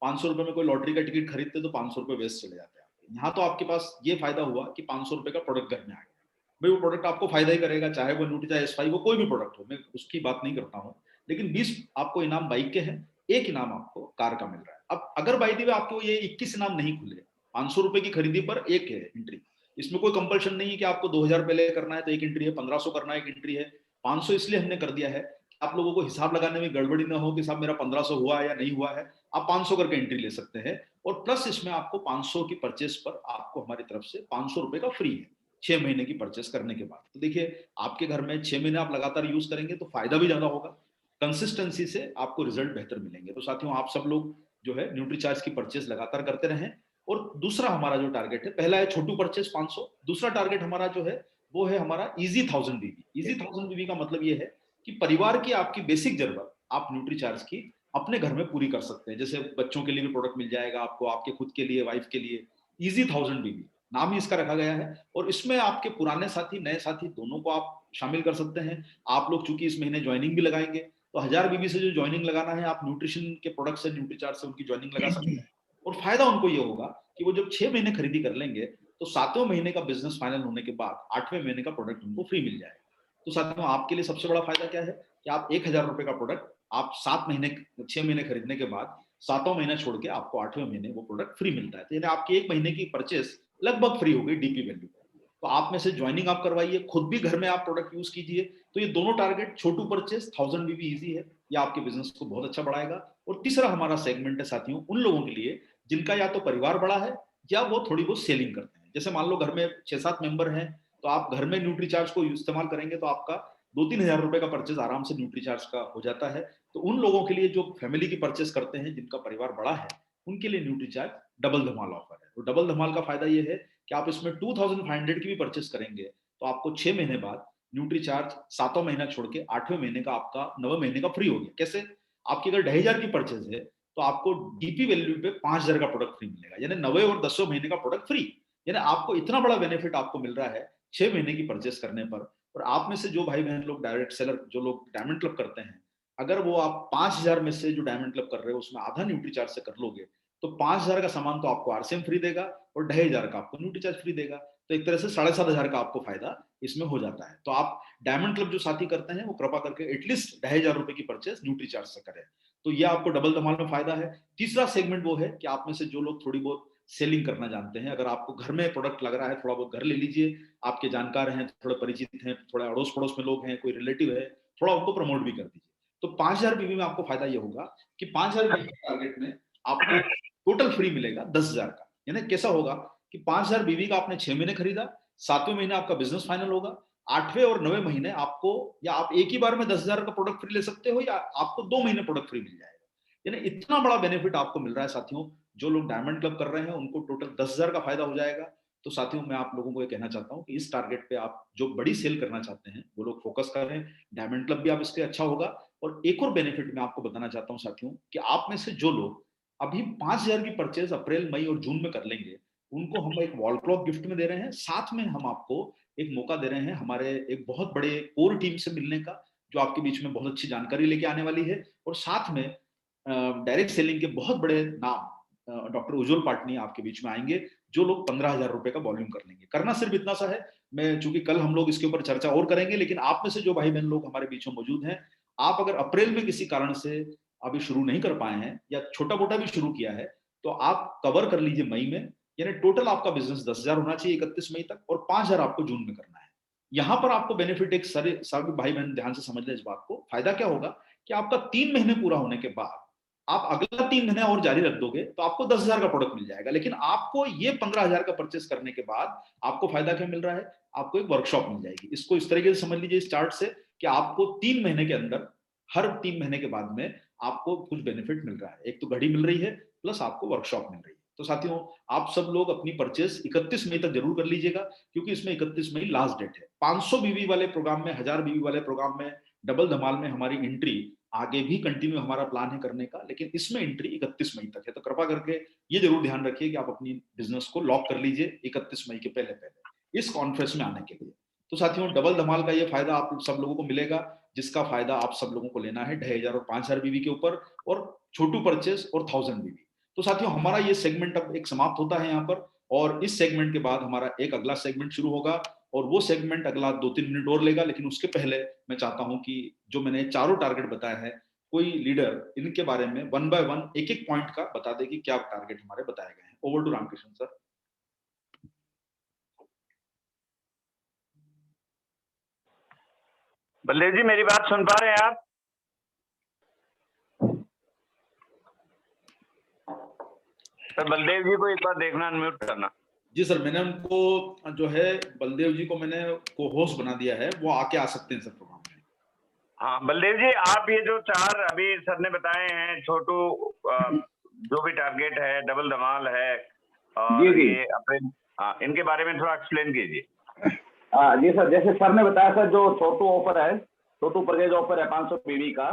500 रुपए में कोई लॉटरी का टिकट खरीदते तो 500 रुपए वेस्ट चले जाते हैं। यहाँ तो आपके पास ये फायदा हुआ कि 500 रुपए का प्रोडक्ट घर में आ गया। भाई वो प्रोडक्ट आपको फायदा ही करेगा, चाहे वो न्यूट्रीचार्ज S5 हो, कोई भी प्रोडक्ट हो, मैं उसकी बात नहीं करता हूँ। लेकिन 20 आपको इनाम बाइक के हैं, एक इनाम आपको कार का मिल रहा है। अब अगर बाई दी वे आपको ये 21 इनाम नहीं खुले, 500 रुपए की खरीदी पर एक है एंट्री, इसमें कोई कंपल्शन नहीं है कि आपको 2000 पहले करना है तो एक एंट्री है, 1500 करना है एक एंट्री है। 500 इसलिए हमने कर दिया है आप लोगों को हिसाब लगाने में गड़बड़ी ना हो कि साहब मेरा 1500 हुआ है या नहीं हुआ है। आप 500 करके एंट्री ले सकते हैं, और प्लस इसमें आपको 500 की परचेस पर आपको हमारी तरफ से 500 रुपए का फ्री है 6 महीने की परचेस करने के बाद। तो देखिए आपके घर में 6 महीने आप लगातार यूज करेंगे तो फायदा भी ज्यादा होगा, कंसिस्टेंसी से आपको रिजल्ट बेहतर मिलेंगे। तो साथियों आप सब लोग जो है न्यूट्रीचार्ज की परचेस लगातार करते रहें। और दूसरा हमारा जो टारगेट है, पहला है छोटू परचेस 500, दूसरा टारगेट हमारा जो है वो है हमारा इजी 1000 बीबी। इजी 1000 बीबी का मतलब ये है कि परिवार की आपकी बेसिक जरूरत आप न्यूट्रीचार्ज की अपने घर में पूरी कर सकते हैं। जैसे बच्चों के लिए भी प्रोडक्ट मिल जाएगा आपको, आपके खुद के लिए, वाइफ के लिए। इजी 1000 बीबी नाम ही इसका रखा गया है, और इसमें आपके पुराने साथी नए साथी दोनों को आप शामिल कर सकते हैं। आप लोग चूंकि इस महीने ज्वाइनिंग भी लगाएंगे, तो 1000 बीबी से जो ज्वाइनिंग लगाना है, आप न्यूट्रिशन के प्रोडक्ट से, न्यूट्रीचार्ज से उनकी ज्वाइनिंग लगा सकते हैं। और फायदा उनको ये होगा कि वो जब 6 महीने खरीदी कर लेंगे तो 7वें महीने का बिजनेस फाइनल होने के बाद 8वें महीने का प्रोडक्ट उनको फ्री मिल जाएगा। तो साथियों आपके लिए सबसे बड़ा फायदा क्या है कि आप 1000 रुपए का प्रोडक्ट आप 6 महीने खरीदने के बाद 7वां महीना छोड़ के आपको 8वें महीने वो प्रोडक्ट फ्री मिलता है। तो यानी आपकी 1 महीने की परचेस लगभग फ्री हो गई डीपी वैल्यू। तो आप में से ज्वाइनिंग आप करवाइए, खुद भी घर में आप प्रोडक्ट यूज कीजिए। तो ये दोनों टारगेट, छोटू परचेस 1000 बीबी इजी है, ये आपके बिजनेस को बहुत अच्छा बढ़ाएगा। और तीसरा हमारा सेगमेंट है साथियों उन लोगों के लिए जिनका या तो परिवार बड़ा है या वो थोड़ी बहुत सेलिंग करते हैं। जैसे मान लो घर में 6-7 मेंबर हैं, तो आप घर में न्यूट्रीचार्ज को इस्तेमाल करेंगे तो आपका 2-3 हजार रुपए का परचेज आराम से न्यूट्रीचार्ज का हो जाता है। तो उन लोगों के लिए जो फैमिली की परचेज करते हैं, जिनका परिवार बड़ा है, उनके लिए न्यूट्रीचार्ज डबल धमाल ऑफर है। तो डबल धमाल का फायदा ये है कि आप इसमें 2500 की भी परचेस करेंगे तो आपको 6 महीने बाद न्यूट्रीचार्ज 7वां महीना छोड़ के 8वें महीने का आपका 9वें महीने का फ्री हो गया। कैसे? आपकी अगर 2,500 की परचेज है तो आपको डीपी वैल्यू पे 5,000 का प्रोडक्ट फ्री मिलेगा, यानी 9वें और 10वें महीने का प्रोडक्ट फ्री। यानी आपको इतना बड़ा बेनिफिट आपको मिल रहा है 6 महीने की परचेस करने पर। और आप में से जो भाई बहन लोग डायरेक्ट सेलर, जो लोग डायमंड क्लब करते हैं, अगर वो आप 5,000 में से जो डायमंड क्लब कर रहे हो उसमें आधा न्यूट्रीचार्ज से कर लोगे तो 5,000 का सामान तो आपको आरसीएम फ्री देगा और 2,500 का आपको न्यूट्रीचार्ज फ्री देगा। तो एक तरह से 7,500 का आपको फायदा इसमें हो जाता है। तो आप डायमंड क्लब जो साथी करते हैं वो कृपा करके एटलीस्ट 2,500 रुपए की परचेस न्यूट्रीचार्ज से करें। तो ये आपको डबल धमाल में फायदा है। तीसरा सेगमेंट वो है कि आप में से जो लोग थोड़ी बहुत सेलिंग करना जानते हैं, अगर आपको घर में प्रोडक्ट लग रहा है, थोड़ा बहुत घर ले लीजिए, आपके जानकार हैं, थोड़े परिचित हैं, थोड़ा अड़ोस पड़ोस में लोग हैं, कोई रिलेटिव है, थोड़ा उनको प्रमोट भी कर दीजिए। तो 5,000 बीवी में आपको फायदा ये होगा कि 5,000 बीवी टारगेट में आपको टोटल फ्री मिलेगा 10,000 का। यानी कैसा होगा कि 5,000 बीवी का आपने 6 महीने खरीदा, 7वें महीने आपका बिजनेस फाइनल होगा, 8वें और 9वें महीने आपको, या आप एक ही बार में 10,000 का प्रोडक्ट फ्री ले सकते हो या आपको 2 महीने प्रोडक्ट फ्री मिल जाएगा। यानी इतना बड़ा बेनिफिट आपको मिल रहा है साथियों। जो लोग डायमंड क्लब कर रहे हैं उनको टोटल 10,000 का फायदा हो जाएगा। तो साथियों मैं आप लोगों को ये कहना चाहता हूं कि इस टारगेट पे आप जो बड़ी सेल करना चाहते हैं वो लोग फोकस करें। डायमंड क्लब भी आप इसके अच्छा होगा। और एक और बेनिफिट मैं आपको बताना चाहता हूं साथियों कि आप में से जो लोग अभी 5,000 की परचेज अप्रैल, मई और जून में कर लेंगे, उनको हम एक वॉल क्लॉक गिफ्ट में दे रहे हैं। साथ में हम आपको एक मौका दे रहे हैं हमारे एक बहुत बड़े कोर टीम से मिलने का, जो आपके बीच में बहुत अच्छी जानकारी लेके आने वाली है। और साथ में डायरेक्ट सेलिंग के बहुत बड़े नाम डॉक्टर उज्जवल पाटनी आपके बीच में आएंगे, जो लोग 15,000 रुपए का वॉल्यूम कर लेंगे। करना सिर्फ इतना सा है, मैं चूंकि कल हम लोग इसके ऊपर चर्चा और करेंगे, लेकिन आप में से जो भाई बहन लोग हमारे बीच में मौजूद हैं, आप अगर अप्रैल में किसी कारण से अभी शुरू नहीं कर पाए हैं या छोटा मोटा भी शुरू किया है, तो आप कवर कर लीजिए मई में। यानी टोटल आपका बिजनेस 10,000 होना चाहिए 31 मई तक, और 5,000 आपको जून में करना है। यहां पर आपको बेनिफिट एक सभी भाई बहन ध्यान से समझ लें इस बात को। फायदा क्या होगा कि आपका 3 महीने पूरा होने के बाद आप अगला 3 महीने और जारी रख दोगे तो आपको 10,000 का प्रोडक्ट मिल जाएगा। लेकिन आपको ये 15,000 का परचेस करने के बाद आपको फायदा क्या मिल रहा है? आपको एक वर्कशॉप मिल जाएगी। इसको इस तरीके से समझ लीजिए इस चार्ट से कि आपको 3 महीने के अंदर, हर 3 महीने के बाद में आपको कुछ बेनिफिट मिल रहा है। एक तो घड़ी मिल रही है, प्लस आपको वर्कशॉप मिल रही है। तो साथियों आप सब लोग अपनी परचेस 31 मई तक जरूर कर लीजिएगा, क्योंकि इसमें 31 मई लास्ट डेट है। 500 बीवी वाले प्रोग्राम में, 1000 बीवी वाले प्रोग्राम में, डबल धमाल में हमारी एंट्री आगे भी कंटिन्यू हमारा प्लान है करने का, लेकिन इसमें एंट्री 31 मई तक है। तो कृपा करके ये जरूर ध्यान रखिए कि आप अपनी बिजनेस को लॉक कर लीजिए 31 मई के पहले पहले इस कॉन्फ्रेंस में आने के लिए। तो साथियों डबल धमाल का ये फायदा आप सब लोगों को मिलेगा, जिसका फायदा आप सब लोगों को लेना है 2,500 और 5,000 बीवी के ऊपर, और छोटू परचेस और 1,000 बीवी। तो साथियों हमारा ये सेगमेंट अब एक समाप्त होता है यहाँ पर, और इस सेगमेंट के बाद हमारा एक अगला सेगमेंट शुरू होगा, और वो सेगमेंट अगला 2-3 मिनट और लेगा। लेकिन उसके पहले मैं चाहता हूं कि जो मैंने चारों टारगेट बताया है, कोई लीडर इनके बारे में 1 बाय 1 एक एक पॉइंट का बता दे कि क्या टारगेट हमारे बताए गए हैं। Over to Ramkrishna sir. Baldev ji मेरी बात सुन पा रहे हैं आप? सर बलदेव जी को एक बार देखना, अनम्यूट करना। जी सर, मैंने उनको जो है बलदेव जी को मैंने को होस्ट बना दिया है, वो आके आ सकते हैं सर प्रोग्राम में। हाँ बलदेव जी, आप ये जो 4 अभी सर ने बताए हैं, छोटू जो भी टारगेट है, डबल धमाल है और ये अप्रैल, इनके बारे में थोड़ा एक्सप्लेन कीजिए। जी सर, जैसे सर ने बताया सर, जो छोटू ऑफर है, छोटू परचेज ऑफर है 500 बीवी का,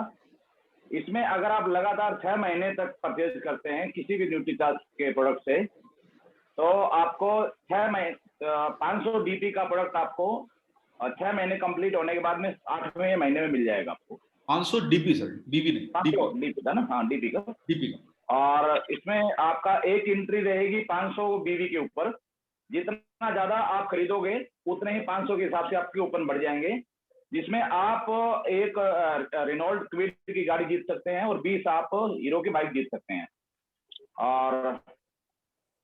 इसमें अगर आप लगातार 6 महीने तक परचेज करते हैं किसी भी न्यूट्रीचार्ज के प्रोडक्ट से, तो आपको 500 डीपी का प्रोडक्ट आपको 6 महीने कंप्लीट होने के बाद में 8वें महीने में मिल जाएगा आपको। 500 डीपी सर, बीबी नहीं, 500 डीपी था ना? हाँ डीपी का। डीपी का। और इसमें आपका एक एंट्री रहेगी 500 बीवी के ऊपर। जितना ज्यादा आप खरीदोगे उतने ही 500 के हिसाब से आपके कूपन बढ़ जाएंगे, जिसमें आप एक रेनॉल्ट क्विड की गाड़ी जीत सकते हैं और 20 आप हीरो की बाइक जीत सकते हैं। और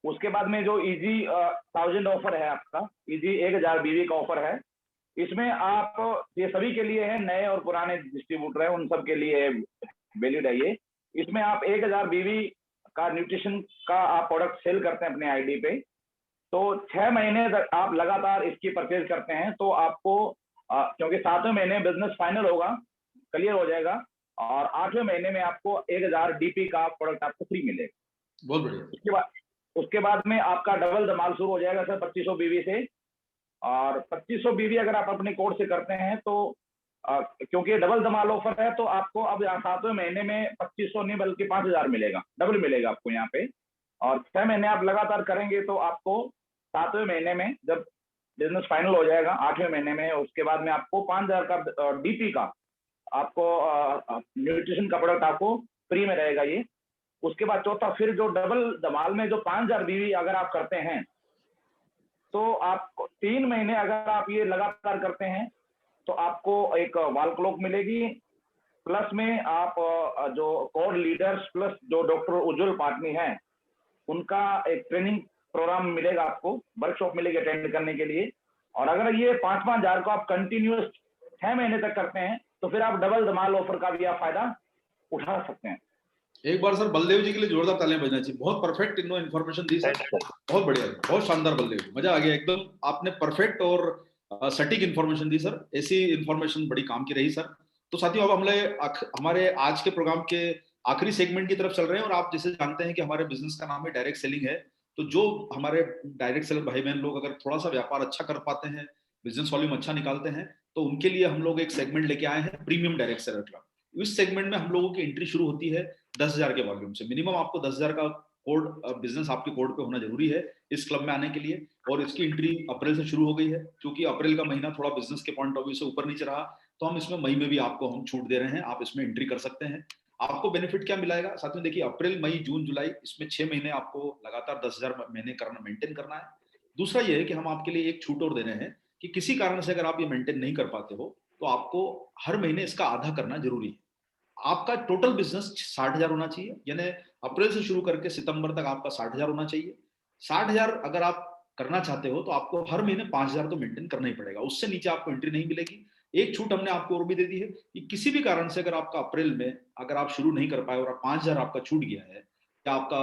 उसके बाद में जो इजी 1000 ऑफर है आपका, इजी 1000 बीवी का ऑफर है, इसमें आप, ये सभी के लिए है, नए और पुराने डिस्ट्रीब्यूटर है उन सब के लिए वैलिड है ये। इसमें आप 1000 बीवी का न्यूट्रिशन का आप प्रोडक्ट सेल करते हैं अपने आईडी पे, तो 6 महीने तक आप लगातार इसकी परचेज करते हैं तो आपको क्योंकि 7वें महीने बिजनेस फाइनल होगा, क्लियर हो जाएगा, और 8वें महीने में आपको 1000 डीपी का प्रोडक्ट आपको फ्री मिलेगा। बहुत बढ़िया। उसके बाद में आपका डबल धमाल शुरू हो जाएगा सर 2500 बीवी से। और 2500 बीवी अगर आप अपने कोड से करते हैं तो क्योंकि डबल धमाल ऑफर है तो आपको अब 7वें महीने में 2500 नहीं बल्कि 5000 मिलेगा, डबल मिलेगा आपको यहाँ पे। और 6 महीने आप लगातार करेंगे तो आपको 7वें महीने में जब बिजनेस फाइनल हो जाएगा 8वें महीने में, उसके बाद में आपको 5000 का डीपी का आपको न्यूट्रिशन का प्रोडक्ट आपको फ्री में रहेगा ये। उसके बाद चौथा फिर जो डबल धमाल में जो 5000 बीवी अगर आप करते हैं तो आपको 3 महीने अगर आप ये लगातार करते हैं तो आपको एक वॉल क्लॉक मिलेगी, प्लस में आप जो कोर लीडर्स प्लस जो डॉक्टर उज्जवल पाटनी हैं उनका एक ट्रेनिंग प्रोग्राम मिलेगा, आपको वर्कशॉप मिलेगी अटेंड करने के लिए। और अगर ये 5-5000 को आप कंटिन्यूस 6 महीने तक करते हैं तो फिर आप डबल धमाल ऑफर का भी आप फायदा उठा सकते हैं। एक बार सर बलदेव जी के लिए जोरदार तालियां बजना चाहिए, बहुत परफेक्ट इन्फॉर्मेशन दी सर, बहुत बढ़िया, बहुत शानदार बलदेव जी, मजा आ गया एकदम, आपने परफेक्ट और सटीक इन्फॉर्मेशन दी सर, ऐसी इन्फॉर्मेशन बड़ी काम की रही सर। तो साथियों अब हमारे आज के प्रोग्राम के आखिरी सेगमेंट की तरफ चल रहे हैं, और आप जैसे जानते हैं कि हमारे बिजनेस का नाम है डायरेक्ट सेलिंग है। तो जो हमारे डायरेक्ट सेलर भाई बहन लोग अगर थोड़ा सा व्यापार अच्छा कर पाते हैं, बिजनेस वॉल्यूम अच्छा निकालते हैं, तो उनके लिए हम लोग एक सेगमेंट लेके आए हैं, प्रीमियम डायरेक्ट सेलर क्लब। इस सेगमेंट में हम लोगों की एंट्री शुरू होती है 10,000 के वॉल्यूम से। मिनिमम आपको 10,000 का कोड बिजनेस आपके कोड पे होना जरूरी है इस क्लब में आने के लिए। और इसकी एंट्री अप्रैल से शुरू हो गई है, क्योंकि अप्रैल का महीना थोड़ा बिजनेस के पॉइंट ऑफ व्यू से ऊपर नीचे रहा, तो हम इसमें मई में भी आपको हम छूट दे रहे हैं, आप इसमें एंट्री कर सकते हैं। आपको बेनिफिट क्या मिलेगा साथियों, देखिए अप्रैल मई जून जुलाई इसमें 6 महीने आपको लगातार 10,000 महीने करना, मेंटेन करना है। दूसरा ये है कि हम आपके लिए एक छूट और दे रहे हैं कि किसी कारण से अगर आप ये मेंटेन नहीं कर पाते हो तो आपको हर महीने इसका आधा करना जरूरी है। आपका टोटल बिजनेस 60,000 होना चाहिए, यानी अप्रैल से शुरू करके सितंबर तक आपका 60,000 होना चाहिए। 60,000 अगर आप करना चाहते हो तो आपको हर महीने 5,000 तो मेंटेन करना ही पड़ेगा, उससे नीचे आपको एंट्री नहीं मिलेगी। एक छूट हमने आपको और भी दे दी है कि किसी भी कारण से अगर आपका अप्रैल में अगर आप शुरू नहीं कर पाए और 5,000 आपका छूट गया है, या आपका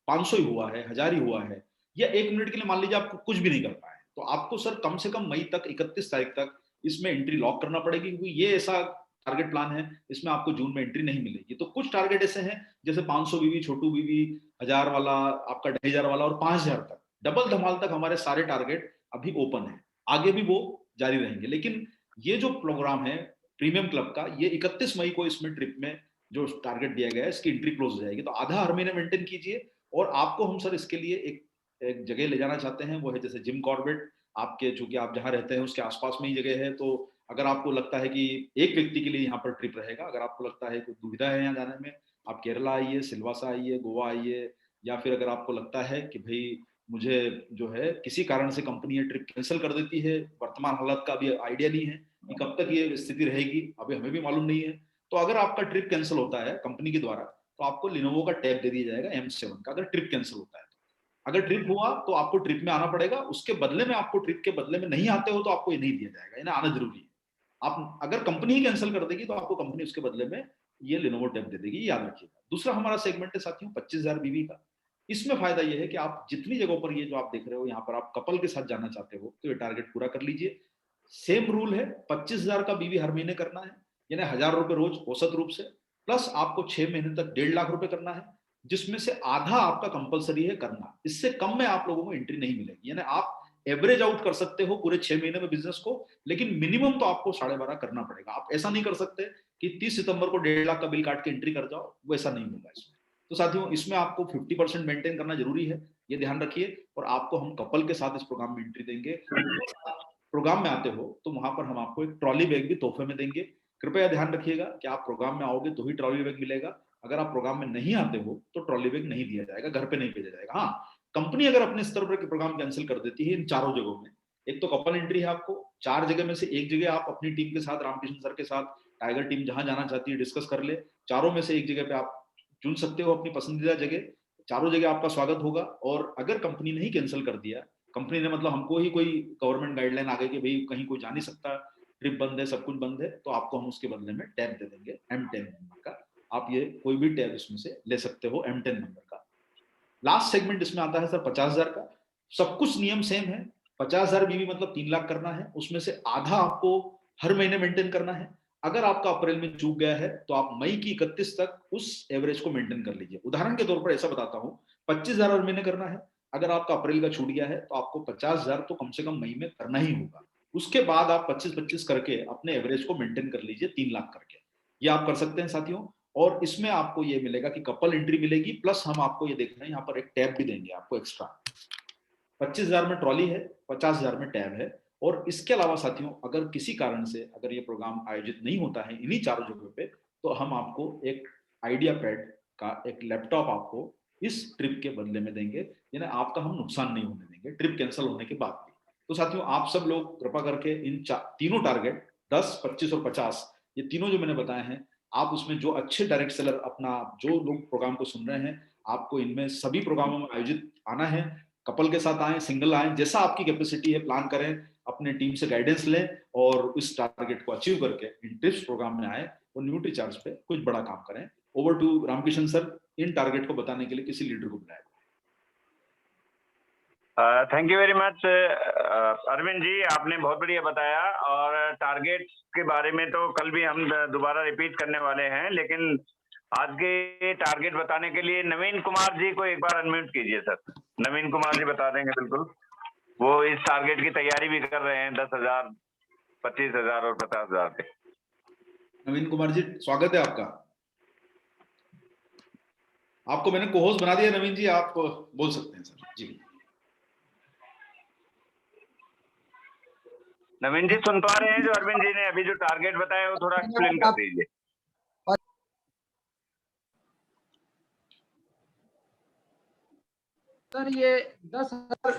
500 ही हुआ है, 1000 ही हुआ है, या 1 मिनट के लिए मान लीजिए आपको कुछ भी नहीं कर पाए, तो आपको सर कम से कम मई तक 31 तारीख तक इसमें एंट्री लॉक करना पड़ेगी, क्योंकि ये ऐसा टारगेट प्लान है, इसमें आपको जून में एंट्री नहीं मिलेगी। तो कुछ टारगेट ऐसे हैं जैसे 500 बीवी, छोटू बीवी, 1000 वाला, आपका 2,500 वाला और 5,000 तक, डबल धमाल तक हमारे सारे टारगेट अभी ओपन है, आगे भी वो जारी रहेंगे। लेकिन ये जो प्रोग्राम है प्रीमियम क्लब का, ये 31 मई को इसमें ट्रिप में जो टारगेट दिया गया है इसकी एंट्री क्लोज हो जाएगी। तो आधा हर महीने मेंटेन कीजिए। और आपको हम सर इसके लिए एक जगह ले जाना चाहते हैं, वो है जैसे जिम कॉर्बेट, आपके चूंकि आप जहां रहते हैं उसके आसपास में ही जगह है, तो अगर आपको लगता है कि एक व्यक्ति के लिए यहाँ पर ट्रिप रहेगा, अगर आपको लगता है कोई दुविधा है यहाँ जाने में, आप केरला आइए, सिलवासा आइए, गोवा आइए, या फिर अगर आपको लगता है कि भाई मुझे जो है किसी कारण से कंपनी ये ट्रिप कैंसिल कर देती है, वर्तमान हालत का भी आइडिया नहीं है कि कब तक ये स्थिति रहेगी, अभी हमें भी मालूम नहीं है, तो अगर आपका ट्रिप कैंसिल होता है कंपनी के द्वारा तो आपको लिनोवो का टैब दे दिया जाएगा M7 का, अगर ट्रिप कैंसिल होता है। अगर ट्रिप हुआ तो आपको ट्रिप में आना पड़ेगा, उसके बदले में आपको ट्रिप के बदले में नहीं आते हो तो आपको ये नहीं दिया जाएगा, यानी आना जरूरी है। आप अगर कंपनी ही कैंसिल कर देगी तो आपको कंपनी उसके बदले में ये लिनोवो टैब दे देगी, याद रखिएगा। दूसरा हमारा सेगमेंट है साथियों 25,000 बीवी का। इसमें फायदा ये है कि आप जितनी जगहों पर ये जो आप देख रहे हो यहाँ पर आप कपल के साथ जाना चाहते हो तो ये टारगेट पूरा कर लीजिए। सेम रूल है, 25,000 का बीवी हर महीने करना है, यानी 1,000 रुपए रोज औसत रूप से, प्लस आपको 6 महीने तक 1.5 लाख रुपए करना है, जिसमें से आधा आपका कंपलसरी है करना। इससे कम में आप लोगों को एंट्री नहीं मिलेगी, यानी आप एवरेज आउट कर सकते हो पूरे 6 महीने में बिजनेस को, लेकिन मिनिमम तो आपको 12.5 करना पड़ेगा। आप ऐसा नहीं कर सकते कि 30 सितंबर को 1.5 लाख का बिल काट के एंट्री कर जाओ, वो ऐसा नहीं होगा इसमें। तो साथियों इसमें आपको 50% मेंटेन करना जरूरी है, ये ध्यान रखिए। और आपको हम कपल के साथ इस प्रोग्राम में एंट्री देंगे। प्रोग्राम में आते हो तो वहां पर हम आपको एक ट्रॉली बैग भी तोहफे में देंगे। कृपया ध्यान रखिएगा कि आप प्रोग्राम में आओगे तो ही ट्रॉली बैग मिलेगा, अगर आप प्रोग्राम में नहीं आते हो तो ट्रॉली बैग नहीं दिया जाएगा, घर पे नहीं भेजा जाएगा। हाँ, कंपनी अगर अपने स्तर पर प्रोग्राम कैंसिल कर देती है इन चारों जगहों में, एक तो कपल एंट्री है आपको 4 जगह में से एक जगह आप अपनी टीम के साथ, रामकृष्ण सर के साथ टाइगर टीम जहां जाना चाहती है डिस्कस कर ले, चारों में से एक जगह पे आप चुन सकते हो अपनी पसंदीदा जगह, चारों जगह आपका स्वागत होगा। और अगर कंपनी ने ही कैंसिल कर दिया, कंपनी ने मतलब हमको ही कोई गवर्नमेंट गाइडलाइन आ गई कि भाई कहीं कोई जा नहीं सकता, ट्रिप बंद है, सब कुछ बंद है, तो आपको हम उसके बदले में टैब दे देंगे M10 नंबर का। आप ये कोई भी टैब इसमें से ले सकते हो M10 नंबर का। लास्ट सेगमेंट इसमें आता है सर 50,000 का। सब कुछ नियम सेम है। 50,000 बीवी मतलब 3 लाख करना है, उसमें से आधा आपको हर महीने मेंटेन करना है। अगर आपका अप्रैल में चूक गया है तो आप मई की 31 तक उस एवरेज को मेंटेन कर लीजिए। उदाहरण के तौर पर ऐसा बताता हूं, 25,000 हर महीने करना है। अगर आपका अप्रैल का छूट गया है तो आपको 50,000 तो कम से कम मई में करना ही होगा। उसके बाद आप 25-25 करके अपने एवरेज को मेंटेन कर लीजिए 3 लाख करके। ये आप कर सकते हैं साथियों। और इसमें आपको ये मिलेगा कि कपल एंट्री मिलेगी, प्लस हम आपको ये देखना है यहाँ पर एक टैब भी देंगे आपको एक्स्ट्रा। 25,000 में ट्रॉली है, 50,000 में टैब है। और इसके अलावा साथियों, अगर किसी कारण से अगर ये प्रोग्राम आयोजित नहीं होता है इन्हीं चारों जगहों पे, तो हम आपको एक आइडिया पैड का एक लैपटॉप आपको इस ट्रिप के बदले में देंगे, यानी आपका हम नुकसान नहीं होने देंगे ट्रिप कैंसिल होने के बाद भी। तो साथियों, आप सब लोग कृपा करके इन तीनों टारगेट 10, 25 और 50, ये तीनों जो मैंने बताए हैं, आप उसमें जो अच्छे डायरेक्ट सेलर, अपना जो लोग प्रोग्राम को सुन रहे हैं, आपको इनमें सभी प्रोग्रामों में आयोजित आना है। कपल के साथ आए, सिंगल आए, जैसा आपकी कैपेसिटी है प्लान करें, अपने टीम से गाइडेंस लें और इस टारगेट को अचीव करके इन टिप्स प्रोग्राम में आए और न्यूट्री चार्ज पे कुछ बड़ा काम करें। ओवर टू रामकिशन सर, इन टारगेट को बताने के लिए किसी लीडर को बुलाया। Thank you very much Arvind ji, आपने बहुत बढ़िया बताया। और टारगेट के बारे में तो कल भी हम दोबारा रिपीट करने वाले हैं, लेकिन आज के टारगेट बताने के लिए नवीन कुमार जी को एक बार अनम्यूट कीजिए सर। नवीन कुमार जी बता देंगे बिल्कुल, वो इस टारगेट की तैयारी भी कर रहे हैं 10,000, 25,000 और 50,000 के। नवीन कुमार जी, स्वागत है आपका। आपको मैंने को-होस्ट बना दिया नवीन जी, आप बोल सकते हैं सर जी। नवीन जी सुन पा रहे हैं जो अरविंद जी ने अभी जो टारगेट बताया वो थोड़ा एक्सप्लेन कर दीजिए। सर ये 10,000,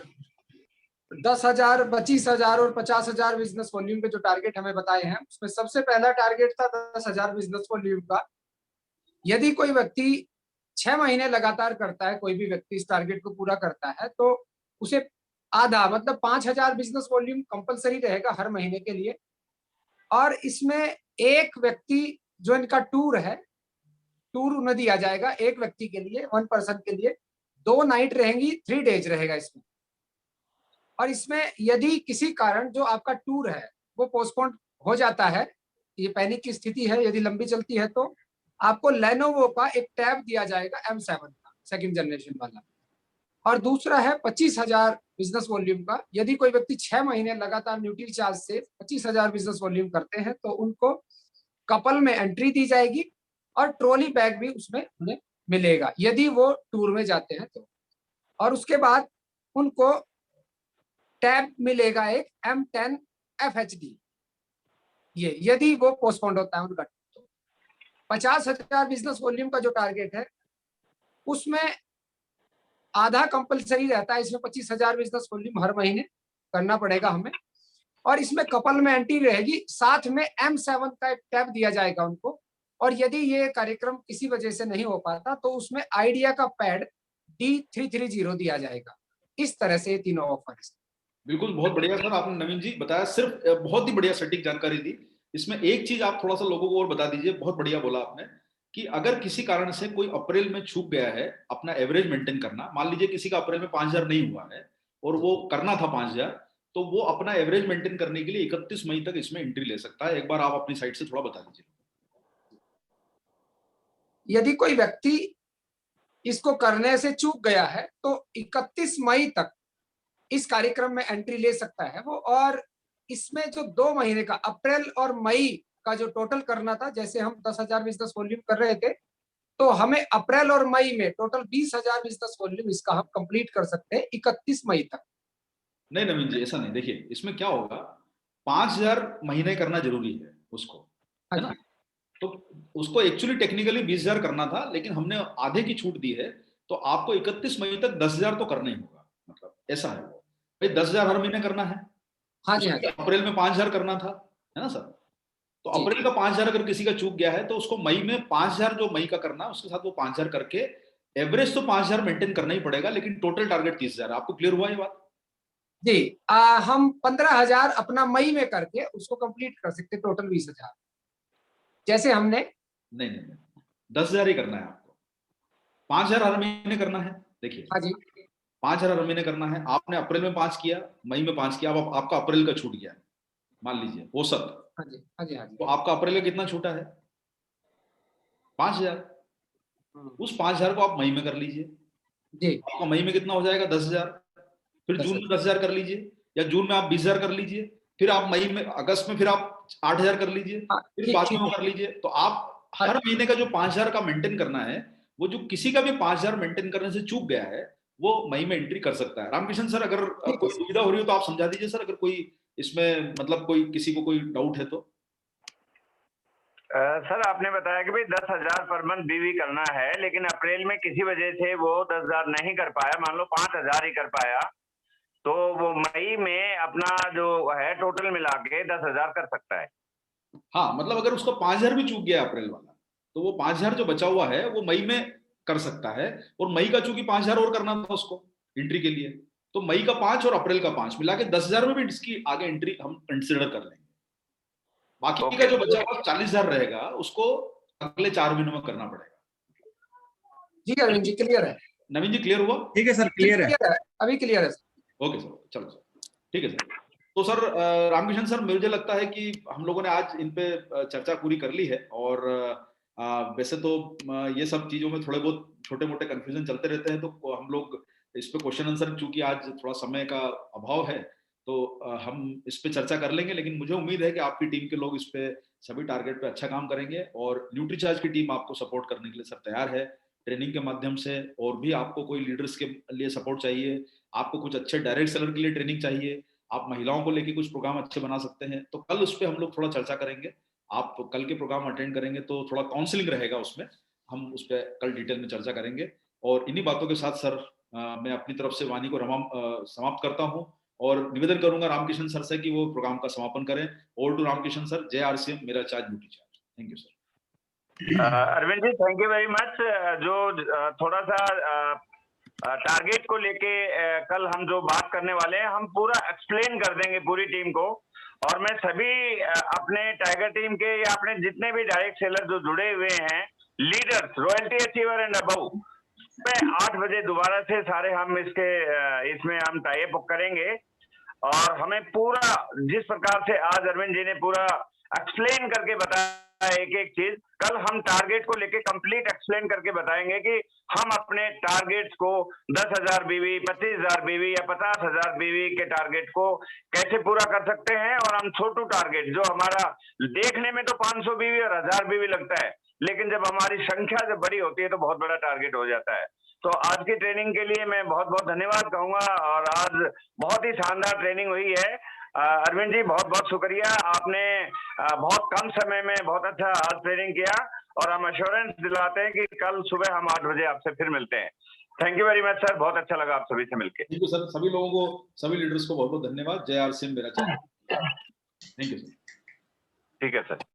10,000, 25,000 और 50,000 बिजनेस वॉल्यूम के जो टारगेट हमें बताए हैं, उसमें सबसे पहला टारगेट था 10,000 बिजनेस वॉल्यूम का। यदि कोई व्यक्ति 6 महीने लगातार करता है, कोई भी व्यक्ति इस टारगेट को पूरा करता है, तो उसे आधा मतलब 5,000 बिजनेस वॉल्यूम कंपलसरी रहेगा हर महीने के लिए। और इसमें एक व्यक्ति जो इनका टूर है, टूर उन्हें दिया जाएगा एक व्यक्ति के लिए, 1 पर्सन के लिए 2 नाइट रहेंगी, 3 डेज रहेगा इसमें। और इसमें यदि किसी कारण जो आपका टूर है वो पोस्टपोन हो जाता है, ये पैनिक की स्थिति है, यदि लंबी चलती है, तो आपको लेनोवो का एक टैब दिया जाएगा M7 का, सेकंड जनरेशन वाला। और दूसरा है 25,000 बिजनेस वॉल्यूम का। यदि कोई व्यक्ति 6 महीने लगातार न्यूट्री चार्ज से 25,000 बिजनेस वॉल्यूम करते हैं, तो उनको कपल में एंट्री दी जाएगी और ट्रॉली बैग भी उसमें उन्हें मिलेगा यदि वो टूर में जाते हैं तो। और उसके बाद उनको टैब मिलेगा एक M10 FHD, ये यदि वो पोस्टपोन्ड होता है उनका। 50,000 बिजनेस वॉल्यूम का जो टारगेट है उसमें आधा कंपलसरी रहता है, इसमें 25,000 बिजनेस वॉल्यूम हर महीने करना पड़ेगा हमें। और इसमें कपल में एंट्री रहेगी, साथ में M7 का एक टैब दिया जाएगा उनको। और यदि ये कार्यक्रम किसी वजह से नहीं हो पाता तो उसमें आइडिया का पैड D330 दिया जाएगा। इस तरह से ये तीनों ऑफर है। बिल्कुल, बहुत बढ़िया सर आपने नवीन जी बताया, सिर्फ बहुत ही बढ़िया सटीक जानकारी दी। इसमें एक चीज आप थोड़ा सा लोगों को और बता दीजिए, बहुत बढ़िया बोला आपने, कि अगर किसी कारण से कोई अप्रैल में चूक गया है अपना एवरेज मेंटेन करना, मान लीजिए किसी का अप्रैल में 5,000 नहीं हुआ है और वो करना था 5,000, तो वो अपना एवरेज मेंटेन करने के लिए 31 मई तक इसमें एंट्री ले सकता है। एक बार आप अपनी साइड से थोड़ा बता दीजिए। यदि कोई व्यक्ति इसको करने से चूक गया है तो 31 मई तक इस कार्यक्रम में एंट्री ले सकता है वो। और इसमें जो 2 महीने का अप्रैल और मई का जो टोटल करना था, जैसे हम 10,000 बिजनेस वॉल्यूम कर रहे थे, तो हमें अप्रैल और मई में टोटल 20,000 बिजनेस वॉल्यूम इसका हम कंप्लीट कर सकते हैं 31 मई तक। नहीं नवीन जी, ऐसा नहीं, देखिए इसमें क्या होगा, 5,000 महीने करना जरूरी है उसको, है ना? तो उसको एक्चुअली टेक्निकली 20,000 करना था, लेकिन हमने आधे की छूट दी है, तो आपको 31 मई तक 10,000 तो करना ही होगा। मतलब ऐसा है वो भाई, 10,000 हर महीने करना है। हाँ जी, हाँ जी। अप्रैल में 5,000 करना था, है ना सर? तो अप्रैल का 5,000 अगर किसी का चूक गया है तो उसको मई में 5,000 जो मई का करना है उसके साथ वो 5,000 करके एवरेज तो 5,000 मेंटेन करना ही पड़ेगा, लेकिन टोटल टारगेट 30,000। आपको क्लियर हुआ ये बात? जी, हम 15,000 अपना मई में करके उसको कंप्लीट कर सकते, टोटल 20,000 जैसे हमने। नहीं, 10,000 ही करना है आपको, 5,000 हर महीने करना है। देखिए हाँ जी, 5,000 हर महीने करना है। आपने अप्रैल में 5 किया, मई में 5 किया, अब आपका अप्रैल का छूट गया, मान लीजिए औसत, हाँ जी, हाँ जी, हाँ जी। तो आपका अप्रैल का कितना छूटा है? 5,000। उस 5,000 को आप मई में कर लीजिए, जी, आपका मई में कितना हो जाएगा? 10,000। फिर जून में 10,000 कर लीजिए, या जून में आप 20,000 कर लीजिए, फिर आप मई में, अगस्त में फिर आप 8,000 कर लीजिए, हाँ, फिर ठीक बाद ठीक में वो है। कर लीजिए। तो आप हाँ, हर महीने का जो 5,000 का मेंटेन करना है, वो जो किसी का भी 5,000 मेंटेन करने से चूक गया है, वो मई में एंट्री कर सकता है। रामकिशन सर, अगर ठीक है कोई दुविधा हो रही हो तो आप समझा दीजिए सर, अगर कोई इसमें मतलब कोई किसी को कोई डाउट है तो। सर आपने बताया कि भाई 10,000 पर मंथ बीवी करना है, लेकिन अप्रैल में किसी वजह से वो 10,000 नहीं कर पाया, मान लो 5,000 ही कर पाया, तो वो मई में अपना जो है टोटल मिला के 10,000 कर सकता है। हाँ, मतलब अगर उसका 5,000 भी चूक गया अप्रैल वाला, तो वो 5,000 जो बचा हुआ है वो मई में कर सकता है। और मई का चूंकि 5,000 और करना था उसको एंट्री के लिए, तो मई का 5 और अप्रैल का 5 मिला के 10,000 में भी इसकी आगे एंट्री हम कंसिडर कर लेंगे। बाकी का ओके। जो बचा हुआ 40,000 रहेगा, उसको अगले 4 महीनों में करना पड़ेगा। जी अरविंद जी, क्लियर है। नवीन जी, क्लियर हुआ? ठीक है सर, क्लियर है। क्लियर है, अभी क्लियर है सर। ओके सर, चलो सर, ठीक है सर। तो सर रामकिशन सर, मुझे लगता है कि हम लोगों ने आज इन पे चर्चा पूरी कर ली है। और वैसे तो ये सब चीजों में थोड़े बहुत छोटे मोटे कंफ्यूजन चलते रहते हैं, तो हम लोग इस पे क्वेश्चन आंसर, चूंकि आज थोड़ा समय का अभाव है, तो हम इस पे चर्चा कर लेंगे। लेकिन मुझे उम्मीद है कि आपकी टीम के लोग इस पे सभी टारगेट पे अच्छा काम करेंगे, और न्यूट्रीचार्ज की टीम आपको सपोर्ट करने के लिए सर तैयार है, ट्रेनिंग के माध्यम से। और भी आपको कोई लीडर्स के लिए सपोर्ट चाहिए, आपको कुछ अच्छे डायरेक्ट सेलर के लिए ट्रेनिंग चाहिए, आप महिलाओं को लेके कुछ प्रोग्राम अच्छे बना सकते हैं, तो कल उस पर हम लोग थोड़ा चर्चा करेंगे। आप कल के प्रोग्राम अटेंड करेंगे तो थोड़ा काउंसलिंग रहेगा उसमें, हम उस पर कल डिटेल में चर्चा करेंगे। और इन्हीं बातों के साथ सर मैं अपनी तरफ से वाणी को समाप्त करता हूँ, और निवेदन करूंगा रामकिशन सर से कि वो प्रोग्राम का समापन करें। ओवर टू रामकिशन सर, जय RCM, मेरा charge duty charge. Thank you sir. Arvind ji, thank you very much. जो थोड़ा सा टारगेट को लेके कल हम जो बात करने वाले हैं, हम पूरा एक्सप्लेन कर देंगे पूरी टीम को। और मैं सभी अपने टाइगर टीम के या अपने जितने भी डायरेक्ट सेलर जो जुड़े हुए हैं, leaders, royalty achiever and above, पे 8 बजे दोबारा से सारे हम इसमें हम टाई अप करेंगे। और हमें पूरा जिस प्रकार से आज अरविंद जी ने पूरा एक्सप्लेन करके बताया एक एक चीज, कल हम टारगेट को लेके कंप्लीट एक्सप्लेन करके बताएंगे कि हम अपने टारगेट्स को 10,000 बीवी, 25,000 बीवी या 50,000 बीवी के टारगेट को कैसे पूरा कर सकते हैं। और हम छोटू टारगेट, जो हमारा देखने में तो 500 बीवी और 1,000 बीवी लगता है, लेकिन जब हमारी संख्या जब बड़ी होती है तो बहुत बड़ा टारगेट हो जाता है। तो आज की ट्रेनिंग के लिए मैं बहुत बहुत धन्यवाद कहूंगा, और आज बहुत ही शानदार ट्रेनिंग हुई है। अरविंद जी, बहुत बहुत शुक्रिया, आपने बहुत कम समय में बहुत अच्छा आज ट्रेनिंग किया, और हम एश्योरेंस दिलाते हैं कि कल सुबह हम 8 बजे आपसे फिर मिलते हैं। Thank you very much sir, बहुत अच्छा लगा आप सभी से मिलकर। थैंक यू सर, सभी लोगों को, सभी लीडर्स को बहुत बहुत धन्यवाद। जय RCM, मेरा चार्ज। Thank you sir. ठीक है सर।